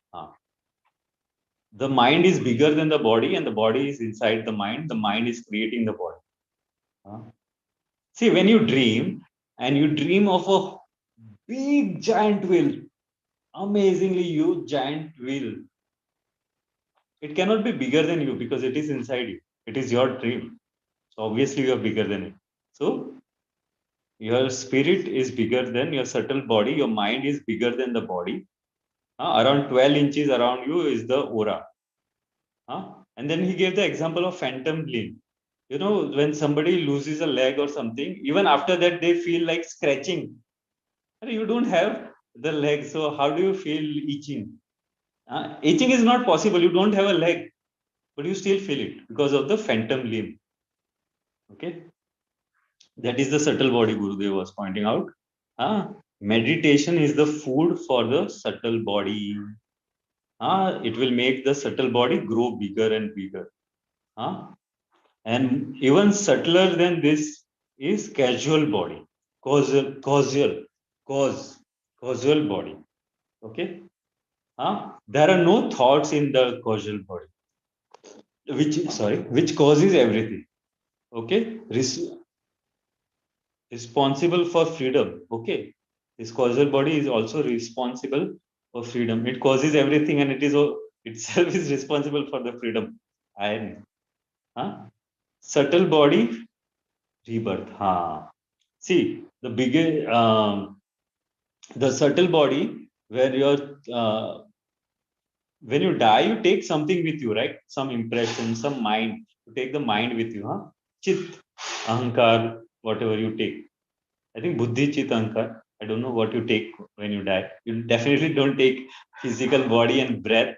Speaker 2: The mind is bigger than the body, and the body is inside the mind. The mind is creating the body. See, when you dream and you dream of a big giant wheel, amazingly huge giant wheel, it cannot be bigger than you because it is inside you. It is your dream. So obviously you are bigger than it. So your spirit is bigger than your subtle body. Your mind is bigger than the body. Around 12 inches around you is the aura. And then he gave the example of phantom limb. You know, when somebody loses a leg or something, even after that they feel like scratching. You don't have the leg, so how do you feel itching? Itching is not possible. You don't have a leg, but you still feel it because of the phantom limb. Okay, that is the subtle body Gurudev was pointing out. Meditation is the food for the subtle body. It will make the subtle body grow bigger and bigger. And even subtler than this is causal body, causal, causal, cause, causal body. Okay. There are no thoughts in the causal body, which causes everything. Okay, responsible for freedom. Okay, this causal body is also responsible for freedom. It causes everything, and it is itself is responsible for the freedom. And subtle body rebirth. See the bigger the subtle body where you're when you die, you take something with you, right? Some impression, some mind. You take the mind with you, Chit, ahankar, whatever you take. I think buddhi, chit, ahankar. I don't know what you take when you die. You definitely don't take physical body and breath.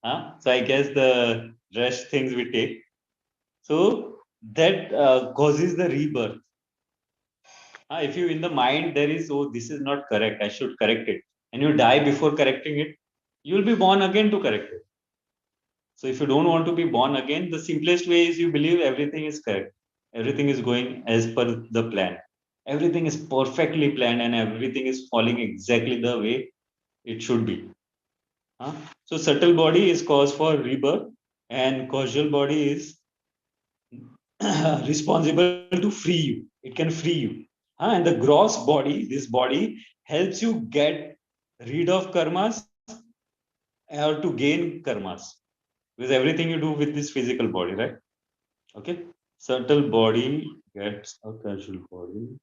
Speaker 2: So I guess the rest things we take. So that causes the rebirth. If you in the mind there is, oh, this is not correct, I should correct it, and you die before correcting it, you will be born again to correct it. So if you don't want to be born again, the simplest way is you believe everything is correct. Everything is going as per the plan. Everything is perfectly planned and everything is falling exactly the way it should be. Huh? So subtle body is cause for rebirth and causal body is responsible to free you. It can free you. And the gross body, this body helps you get rid of karmas or to gain karmas. With everything you do with this physical body, right? Okay. Subtle body gets a casual body.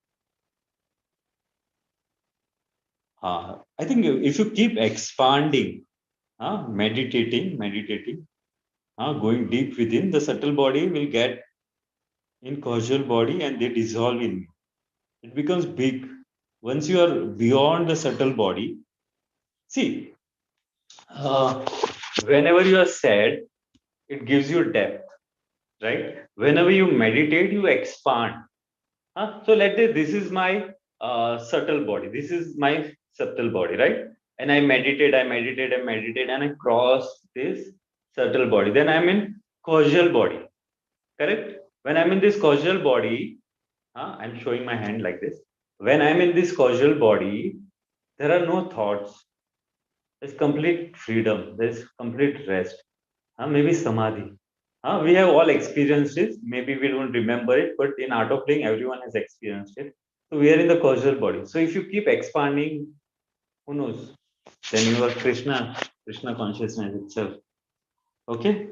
Speaker 2: I think if you keep expanding, meditating, going deep within, the subtle body will get in causal body and they dissolve in me. It becomes big. Once you are beyond the subtle body, see, uh, whenever you are sad, it gives you depth, right? Whenever you meditate, you expand. So let's say this is my subtle body. This is my subtle body, right? And I meditate, and I cross this subtle body. Then I'm in causal body, correct? When I'm in this causal body, I'm showing my hand like this. When I'm in this causal body, there are no thoughts. There's complete freedom. There's complete rest. Maybe samadhi. We have all experienced it. Maybe we don't remember it, but in art of living, everyone has experienced it. So we are in the causal body. So if you keep expanding, who knows? Then you are Krishna consciousness itself. Okay?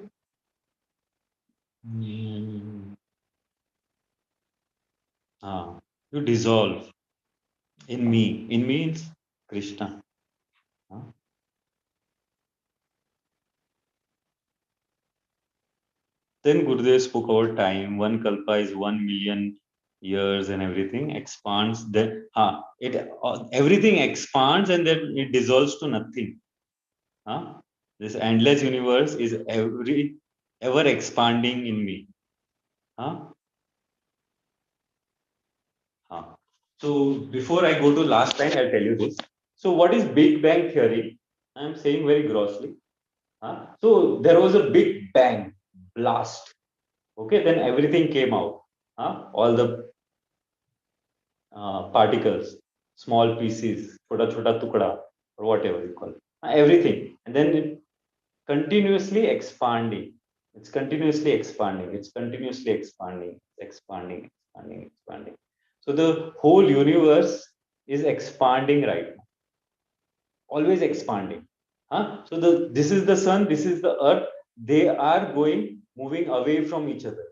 Speaker 2: Mm. You dissolve in me. In me is Krishna. Ah. Then Gurudev spoke about time. One kalpa is 1 million years and everything expands. Then everything expands and then it dissolves to nothing. This endless universe is ever expanding in me. Huh? Huh. So before I go to last line, I'll tell you this. So what is Big Bang theory? I'm saying very grossly. So there was a big bang blast. Okay, then everything came out. All the particles, small pieces, chota chota tukda, or whatever you call it. Everything. And then it continuously expanding. It's continuously expanding. It's continuously expanding, expanding. So the whole universe is expanding right now, always expanding. So this is the sun, this is the earth. They are moving away from each other.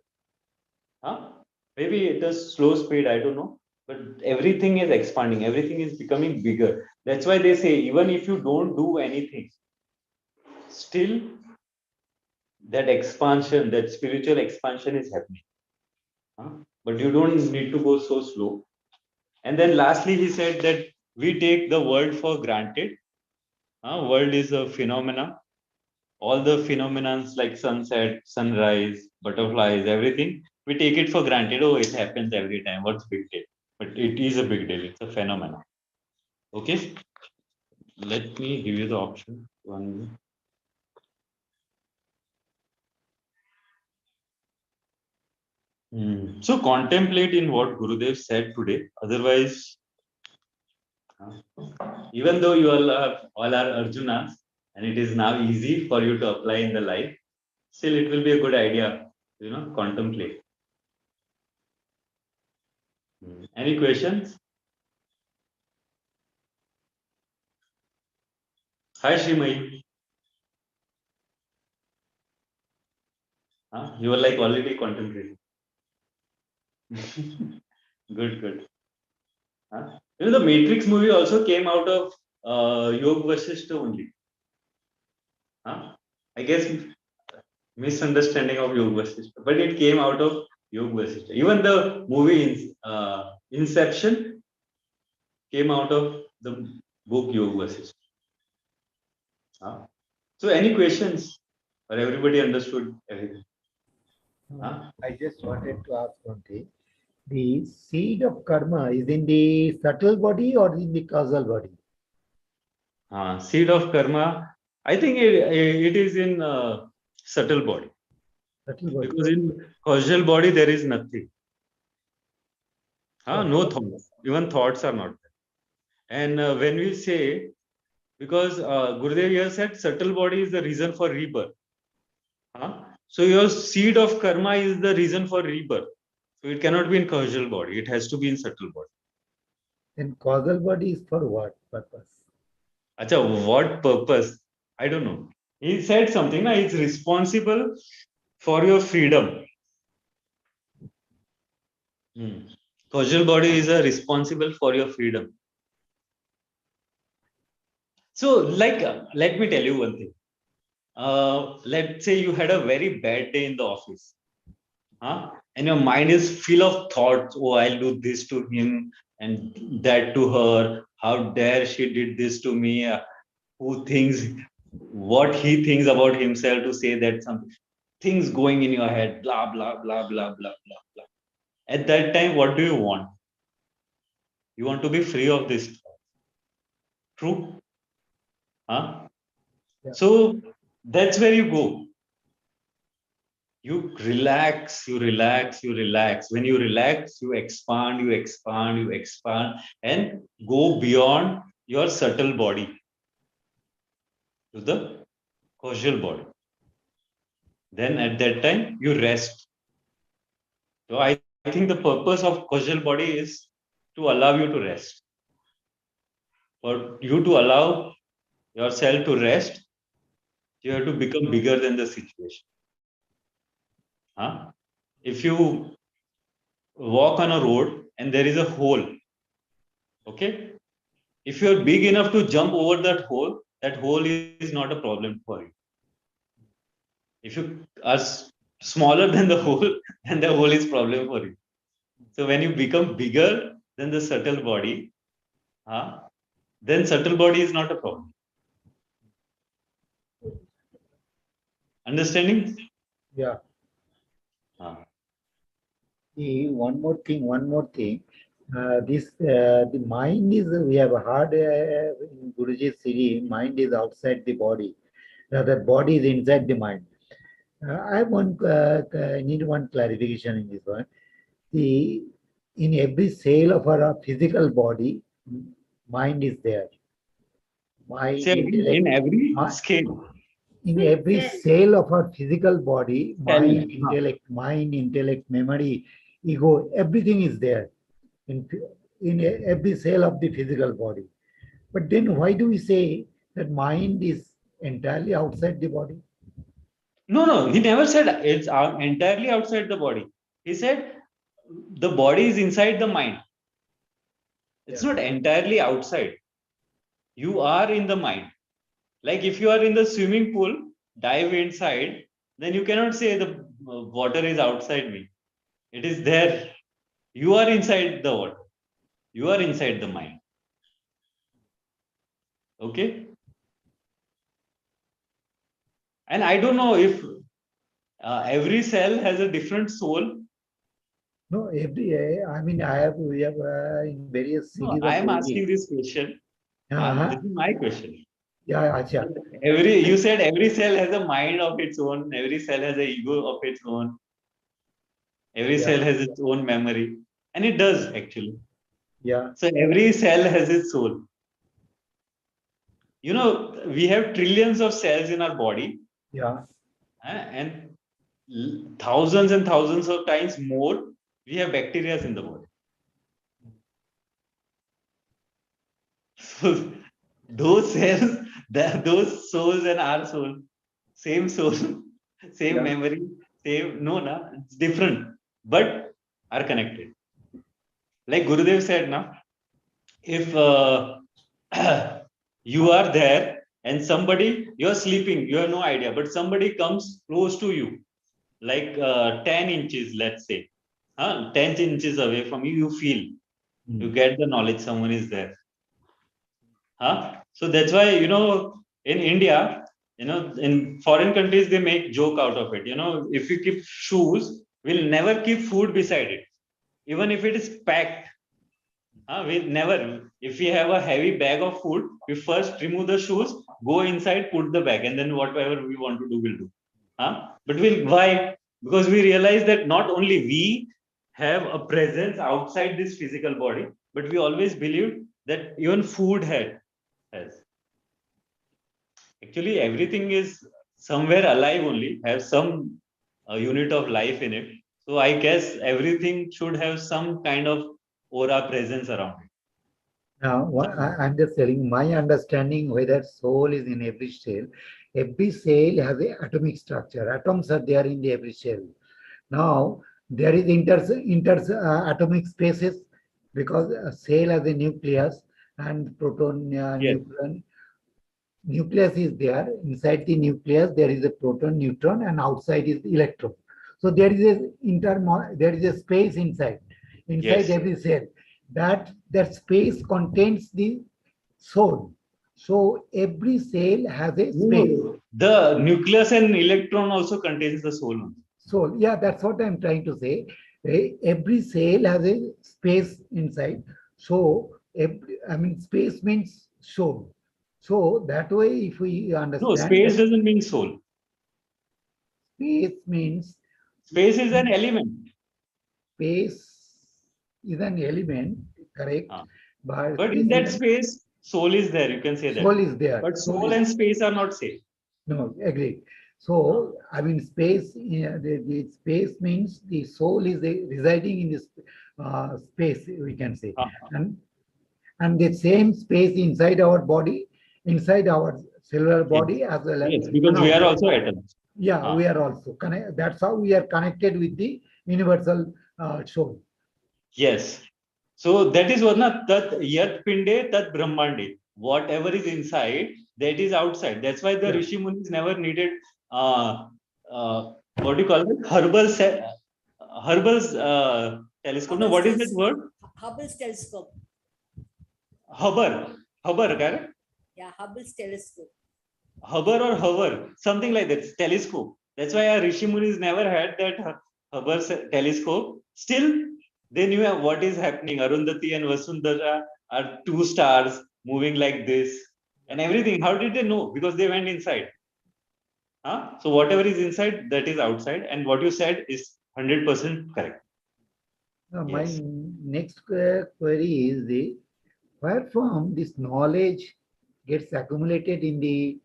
Speaker 2: Huh? Maybe it is slow speed, I don't know. But everything is expanding, everything is becoming bigger. That's why they say even if you don't do anything, still that expansion, that spiritual expansion is happening. But you don't need to go so slow. And then lastly, he said that we take the world for granted. World is a phenomena. All the phenomena like sunset, sunrise, butterflies, everything, we take it for granted. Oh, it happens every time. What's big deal? But it is a big deal. It's a phenomenon. Okay. Let me give you the option. One. So contemplate in what Gurudev said today. Otherwise, even though you all are Arjunas, and it is now easy for you to apply in the life, still it will be a good idea, contemplate. Any questions? Hi, Shrimay. You were like already contemplating. Good, good. The Matrix movie also came out of Yog Vasishta only. I guess misunderstanding of Yog Vasishta, but it came out of Yog Vasishta. Even the movie Inception came out of the book Yog Vasishta. So, any questions? Or everybody understood everything?
Speaker 3: I just wanted to ask one thing. The seed of karma is in the subtle body or in the causal body?
Speaker 2: Seed of karma, I think it is in subtle body.
Speaker 3: Subtle body.
Speaker 2: Because in causal body there is nothing. No thoughts. Even thoughts are not there. And when we say, because Gurudev here said subtle body is the reason for rebirth. So your seed of karma is the reason for rebirth. So it cannot be in causal body. It has to be in subtle body.
Speaker 3: Then causal body is for what purpose?
Speaker 2: Acha, what purpose? I don't know. He said something. It's responsible for your freedom. Causal body is responsible for your freedom. So, let me tell you one thing. Let's say you had a very bad day in the office, and your mind is full of thoughts. Oh, I'll do this to him and that to her. How dare she did this to me? Who thinks what he thinks about himself to say that something? Things going in your head, blah blah blah blah blah blah blah. At that time, what do you want? You want to be free of this. True? Yeah. So that's where you go. You relax, you relax, you relax. When you relax, you expand, you expand, you expand, and go beyond your subtle body to the causal body. Then at that time, you rest. So I think the purpose of causal body is to allow you to rest. For you to allow yourself to rest, you have to become bigger than the situation. If you walk on a road and there is a hole, okay? If you are big enough to jump over that hole is not a problem for you. If you are smaller than the hole, then the hole is problem for you. So when you become bigger than the subtle body, then subtle body is not a problem. Understanding?
Speaker 3: Yeah. One more thing. The mind is, we have heard in Guruji's series, mind is outside the body. The body is inside the mind. I need one clarification in this one. In every cell of our physical body, mind is there. Mind,
Speaker 2: in
Speaker 3: intellect,
Speaker 2: every scale.
Speaker 3: in every cell of our physical body, mind, intellect, memory, ego, everything is there in every cell of the physical body. But then why do we say that mind is entirely outside the body?
Speaker 2: No, he never said it's entirely outside the body. He said the body is inside the mind. It's not entirely outside. You are in the mind. Like if you are in the swimming pool, dive inside, then you cannot say the water is outside me. It is there. You are inside the water. You are inside the mind. Okay? And I don't know if every cell has a different soul.
Speaker 3: No, we have in various
Speaker 2: No,
Speaker 3: series
Speaker 2: I
Speaker 3: of
Speaker 2: am asking
Speaker 3: Guruji.
Speaker 2: this question. This is my question.
Speaker 3: Yeah, acha.
Speaker 2: You said every cell has a mind of its own, every cell has an ego of its own, every cell has its own memory, and it does actually.
Speaker 3: Yeah.
Speaker 2: So every cell has its soul. we have trillions of cells in our body,
Speaker 3: Yeah.
Speaker 2: and thousands and thousands of times more we have bacteria in the body. So those cells, those souls and our soul, same soul, same
Speaker 3: Yeah.
Speaker 2: memory, same, no, it's different, but are connected. Like Gurudev said, if you are there and somebody, you're sleeping, you have no idea, but somebody comes close to you, like 10 inches, let's say, 10 inches away from you, you feel, you get the knowledge someone is there. So that's why, in India, in foreign countries, they make joke out of it. If you keep shoes, we'll never keep food beside it. Even if it is packed, we never, if we have a heavy bag of food, we first remove the shoes, go inside, put the bag, and then whatever we want to do, we'll do. But why? Because we realize that not only we have a presence outside this physical body, but we always believe that even food has. Actually, everything is somewhere alive only, have some unit of life in it. So I guess everything should have some kind of aura presence around it.
Speaker 3: Now, I'm just telling my understanding whether soul is in every cell. Every cell has an atomic structure. Atoms are there in the every cell. Now, there is atomic spaces because a cell has a nucleus and proton,
Speaker 2: Yes.
Speaker 3: neutron. Nucleus is there. Inside the nucleus, there is a proton, neutron, and outside is the electron. So there is a space inside
Speaker 2: Yes.
Speaker 3: every cell. That space contains the soul. So every cell has a space.
Speaker 2: No, the nucleus and electron also contains the soul.
Speaker 3: Soul. Yeah, that's what I'm trying to say. Every cell has a space inside. So space means soul. So that way, if we
Speaker 2: No,
Speaker 3: understand
Speaker 2: space
Speaker 3: that
Speaker 2: doesn't mean soul.
Speaker 3: space means
Speaker 2: Space is an element.
Speaker 3: space is an element, correct?
Speaker 2: Uh,
Speaker 3: But
Speaker 2: but in
Speaker 3: space
Speaker 2: that
Speaker 3: is an
Speaker 2: space, soul is there. You can say that.
Speaker 3: soul is there.
Speaker 2: But
Speaker 3: Soul
Speaker 2: soul
Speaker 3: is
Speaker 2: and space are not same.
Speaker 3: no agreed. So space. The space means the soul is residing in this space. We can say,
Speaker 2: Uh,
Speaker 3: and the same space inside our body, inside our cellular
Speaker 2: yes.
Speaker 3: body as well as
Speaker 2: Yes,
Speaker 3: and
Speaker 2: because we are
Speaker 3: outside.
Speaker 2: also atoms.
Speaker 3: Yeah,
Speaker 2: Uh,
Speaker 3: we are also connect. That's how we are connected with the universal soul.
Speaker 2: yes. So that is what tat yat pinde tat brahmande. Whatever is inside, that is outside. That's why the
Speaker 3: Yeah.
Speaker 2: Rishi Munis never needed uh, what do you call it? Herbal telescope. No,
Speaker 4: Hubble's
Speaker 2: what is that
Speaker 4: telescope.
Speaker 2: word?
Speaker 4: Hubble's telescope.
Speaker 2: Hubble. Hubble, correct?
Speaker 4: Yeah, Hubble's telescope.
Speaker 2: Hubble or hover, something like that. Telescope. That's why our Rishi Munis never had that Hubble telescope. Still, they knew what is happening. Arundhati and Vasundhara are two stars moving like this and everything. How did they know? Because they went inside. So whatever is inside, that is outside. And what you said is 100% correct.
Speaker 3: My
Speaker 2: Yes.
Speaker 3: next query is where from this knowledge gets accumulated in the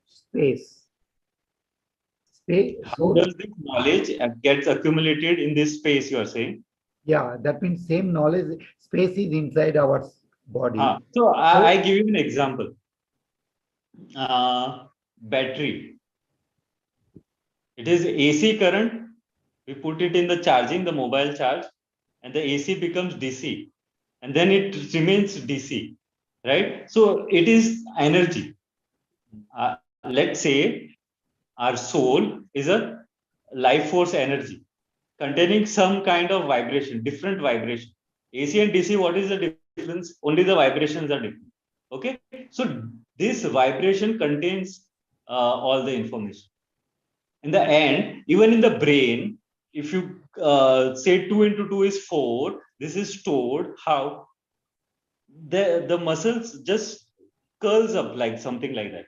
Speaker 3: space. Space.
Speaker 2: How
Speaker 3: So
Speaker 2: does this knowledge gets accumulated in this space, you are saying?
Speaker 3: yeah, that means same knowledge. Space is inside our body.
Speaker 2: So
Speaker 3: So
Speaker 2: I give you an example. Battery. It is AC current. We put it in the charging, the mobile charge, and the AC becomes DC, and then it remains DC, right? So it is energy. Let's say our soul is a life force energy containing some kind of vibration, different vibration. AC and DC, what is the difference? Only the vibrations are different. Okay, so this vibration contains all the information. In the end, even in the brain, if you say 2 into 2 is 4, this is stored. How? The muscles just curls up like something like that.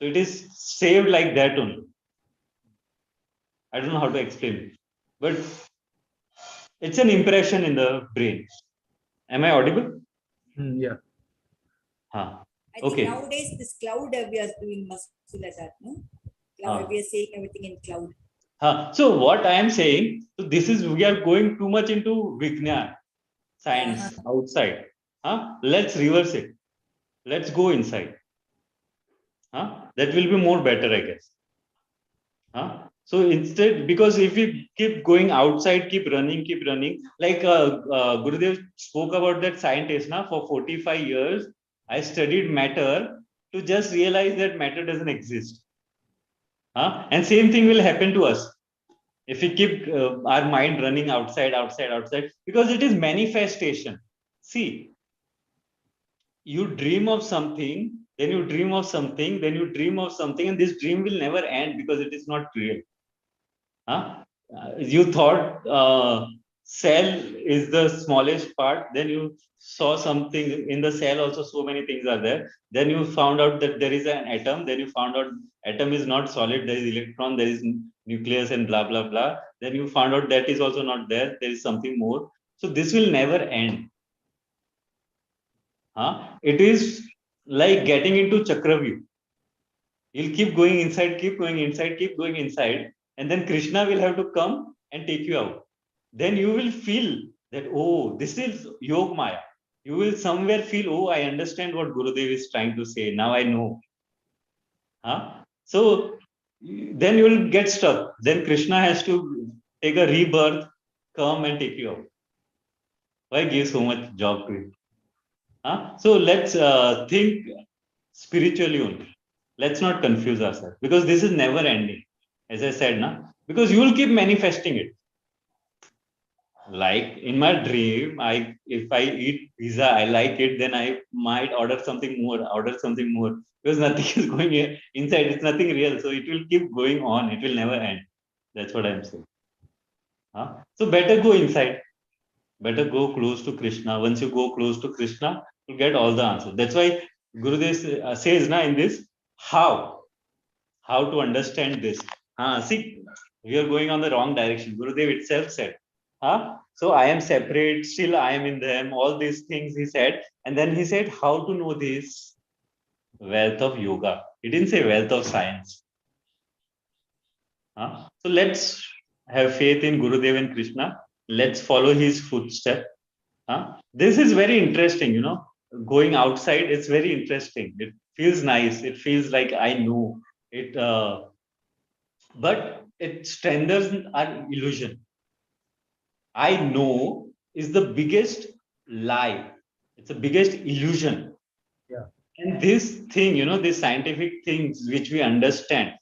Speaker 2: So it is saved like that only. I don't know how to explain it, but it's an impression in the brain. Am I audible?
Speaker 3: yeah.
Speaker 2: Huh.
Speaker 4: I think
Speaker 2: Okay.
Speaker 4: nowadays this cloud we are doing muscular that, no? Cloud, we are saying everything in cloud.
Speaker 2: So what I am saying, so this is, we are going too much into Vignan, science, outside. Let's reverse it. Let's go inside. That will be more better, I guess. So instead, because if we keep going outside, keep running, like Gurudev spoke about that scientist, for 45 years, I studied matter to just realize that matter doesn't exist. And same thing will happen to us if we keep our mind running outside, because it is manifestation. See, you dream of something, then you dream of something, then you dream of something, and this dream will never end because it is not real. You thought cell is the smallest part, then you saw something in the cell also, so many things are there, then you found out that there is an atom, then you found out atom is not solid, there is electron, there is nucleus, and blah blah blah, then you found out that is also not there, there is something more. So this will never end. It is like getting into Chakravyu. You'll keep going inside, keep going inside, and then Krishna will have to come and take you out. Then you will feel that, oh, this is Yog Maya. You will somewhere feel, oh, I understand what Gurudev is trying to say. Now I know. So then you will get stuck. Then Krishna has to take a rebirth, come and take you out. Why give so much job to it? So let's think spiritually only. Let's not confuse ourselves, because this is never ending. As I said, because you will keep manifesting it. Like in my dream, if I eat pizza, I like it, then I might order something more, because nothing is going inside. It's nothing real, so it will keep going on. It will never end. That's what I'm saying. So better go inside. Better go close to Krishna. Once you go close to Krishna, you get all the answers. That's why Gurudev says in this, how to understand this. See, we are going on the wrong direction. Gurudev itself said, so I am separate, still I am in them, all these things he said. And then he said, how to know this? Wealth of yoga. He didn't say wealth of science. So let's have faith in Gurudev and Krishna. Let's follow his footsteps. This is very interesting, going outside, it's very interesting. It feels nice. It feels like I know it, but it strengthens our illusion. I know is the biggest lie. It's the biggest illusion.
Speaker 3: Yeah.
Speaker 2: And this thing, these scientific things which we understand,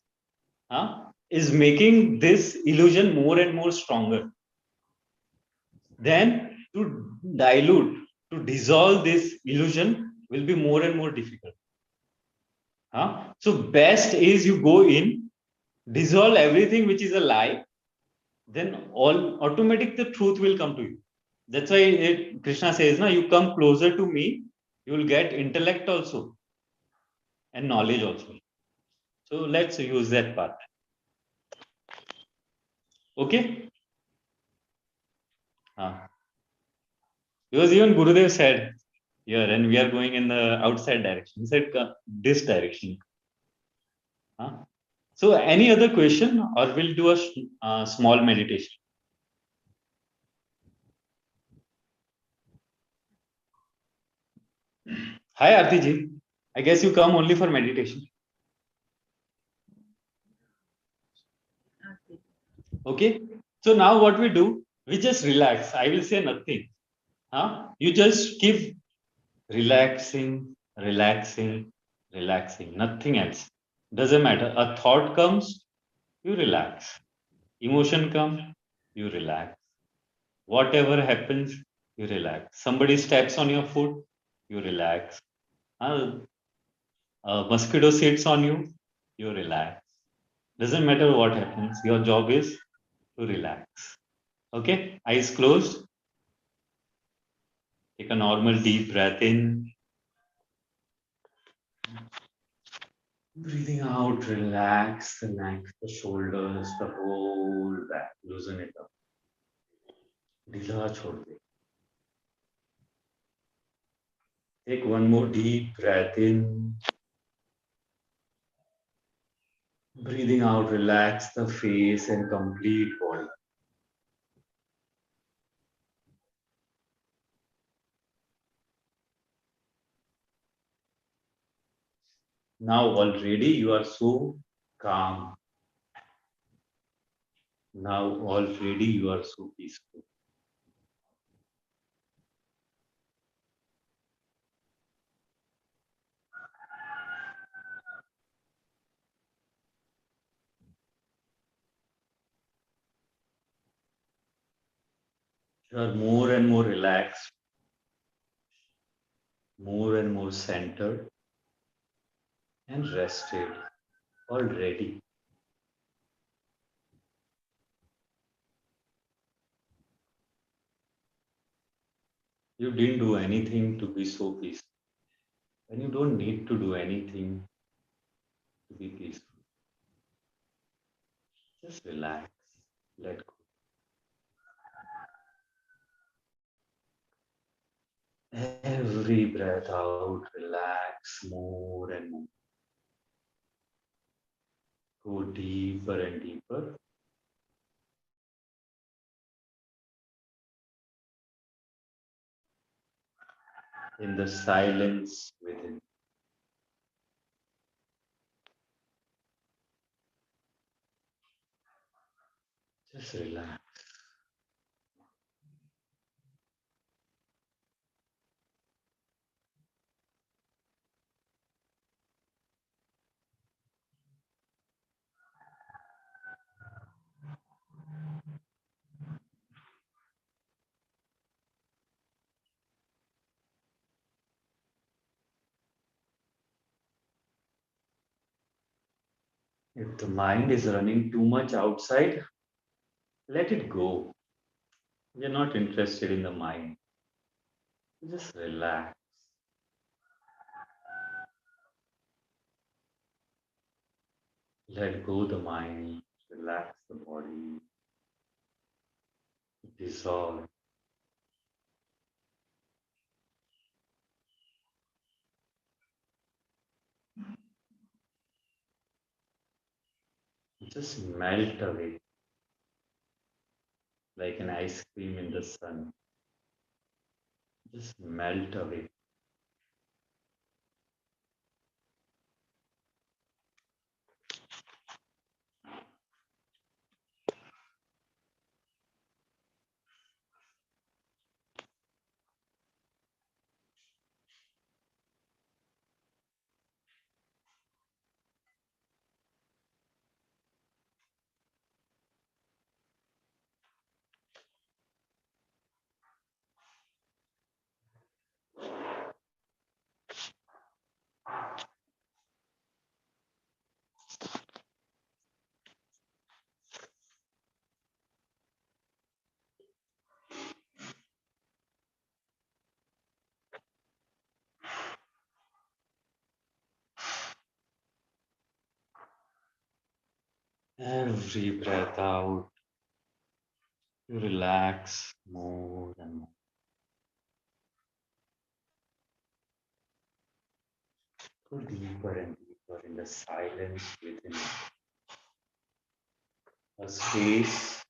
Speaker 2: is making this illusion more and more stronger. Then to dilute, to dissolve this illusion will be more and more difficult. So best is you go in, dissolve everything which is a lie, then all automatic the truth will come to you. That's why Krishna says, you come closer to me, you will get intellect also and knowledge also. So let's use that part. Okay? Because even Gurudev said here, and we are going in the outside direction. He said this direction. So any other question, or we'll do a small meditation? Hi Aarti ji. I guess you come only for meditation. Okay. So now what we do, we just relax. I will say nothing. You just keep relaxing, nothing else. Doesn't matter. A thought comes, you relax. Emotion comes, you relax. Whatever happens, you relax. Somebody steps on your foot, you relax. A mosquito sits on you, you relax. Doesn't matter what happens. Your job is to relax. Okay, eyes closed. Take a normal deep breath in. Breathing out, relax the neck, the shoulders, the whole back. Loosen it up. ढीला छोड़ दे. Take one more deep breath in. Breathing out, relax the face and complete body. Now already you are so calm. Now already you are so peaceful. You are more and more relaxed, more and more centered and rested already. You didn't do anything to be so peaceful. And you don't need to do anything to be peaceful. Just relax, let go. Every breath out, relax more and more. Go deeper and deeper. In the silence within. Just relax. If the mind is running too much outside, let it go. You're not interested in the mind. Just relax. Let go the mind. Relax the body. Dissolve. Just melt away like an ice cream in the sun. Just melt away. Every breath out, you relax more and more. Go deeper and deeper in the silence within you. A space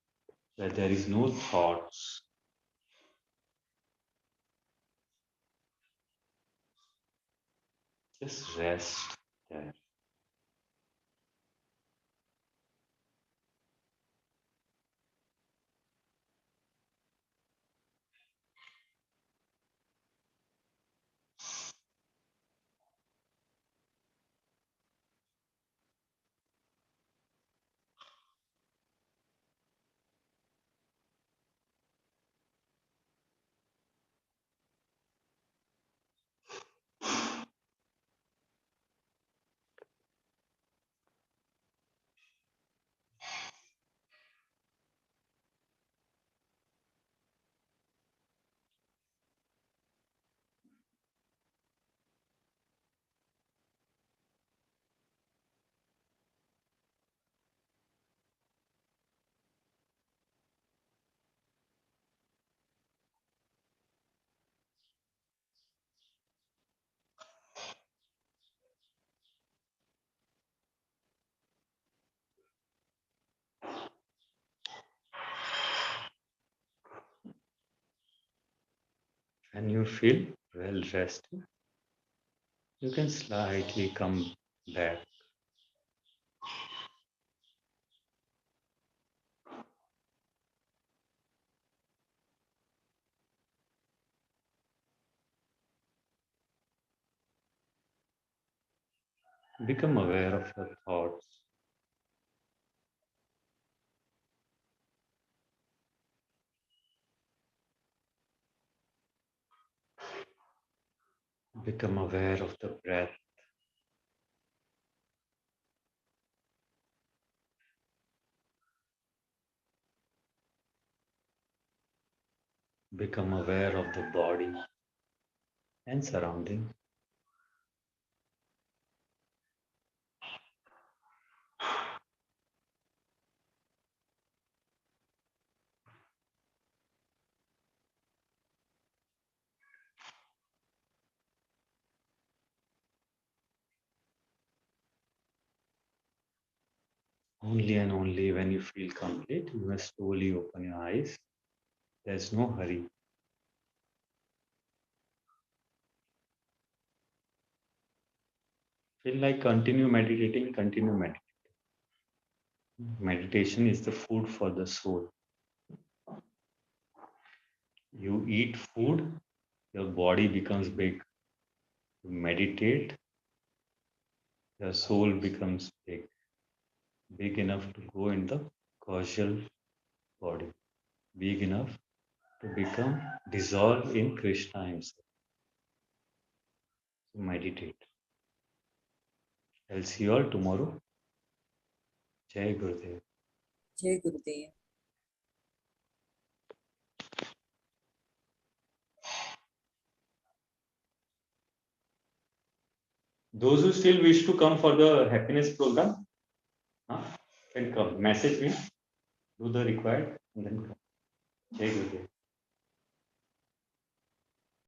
Speaker 2: where there is no thoughts. Just rest there. and you feel well rested, you can slightly come back. Become aware of your thoughts. Become aware of the breath. Become aware of the body and surrounding. Only and only when you feel complete, you must slowly open your eyes. There's no hurry. Feel like continue meditating, continue meditating. Meditation is the food for the soul. You eat food, your body becomes big. You meditate, your soul becomes big, big enough to go in the causal body, big enough to become dissolved in Krishna himself. So meditate. I'll see you all tomorrow. Jai Gurudev.
Speaker 4: Jai Gurudev.
Speaker 2: Those who still wish to come for the happiness program, can come. Message me, do the required, and then come. Jai Gurudev.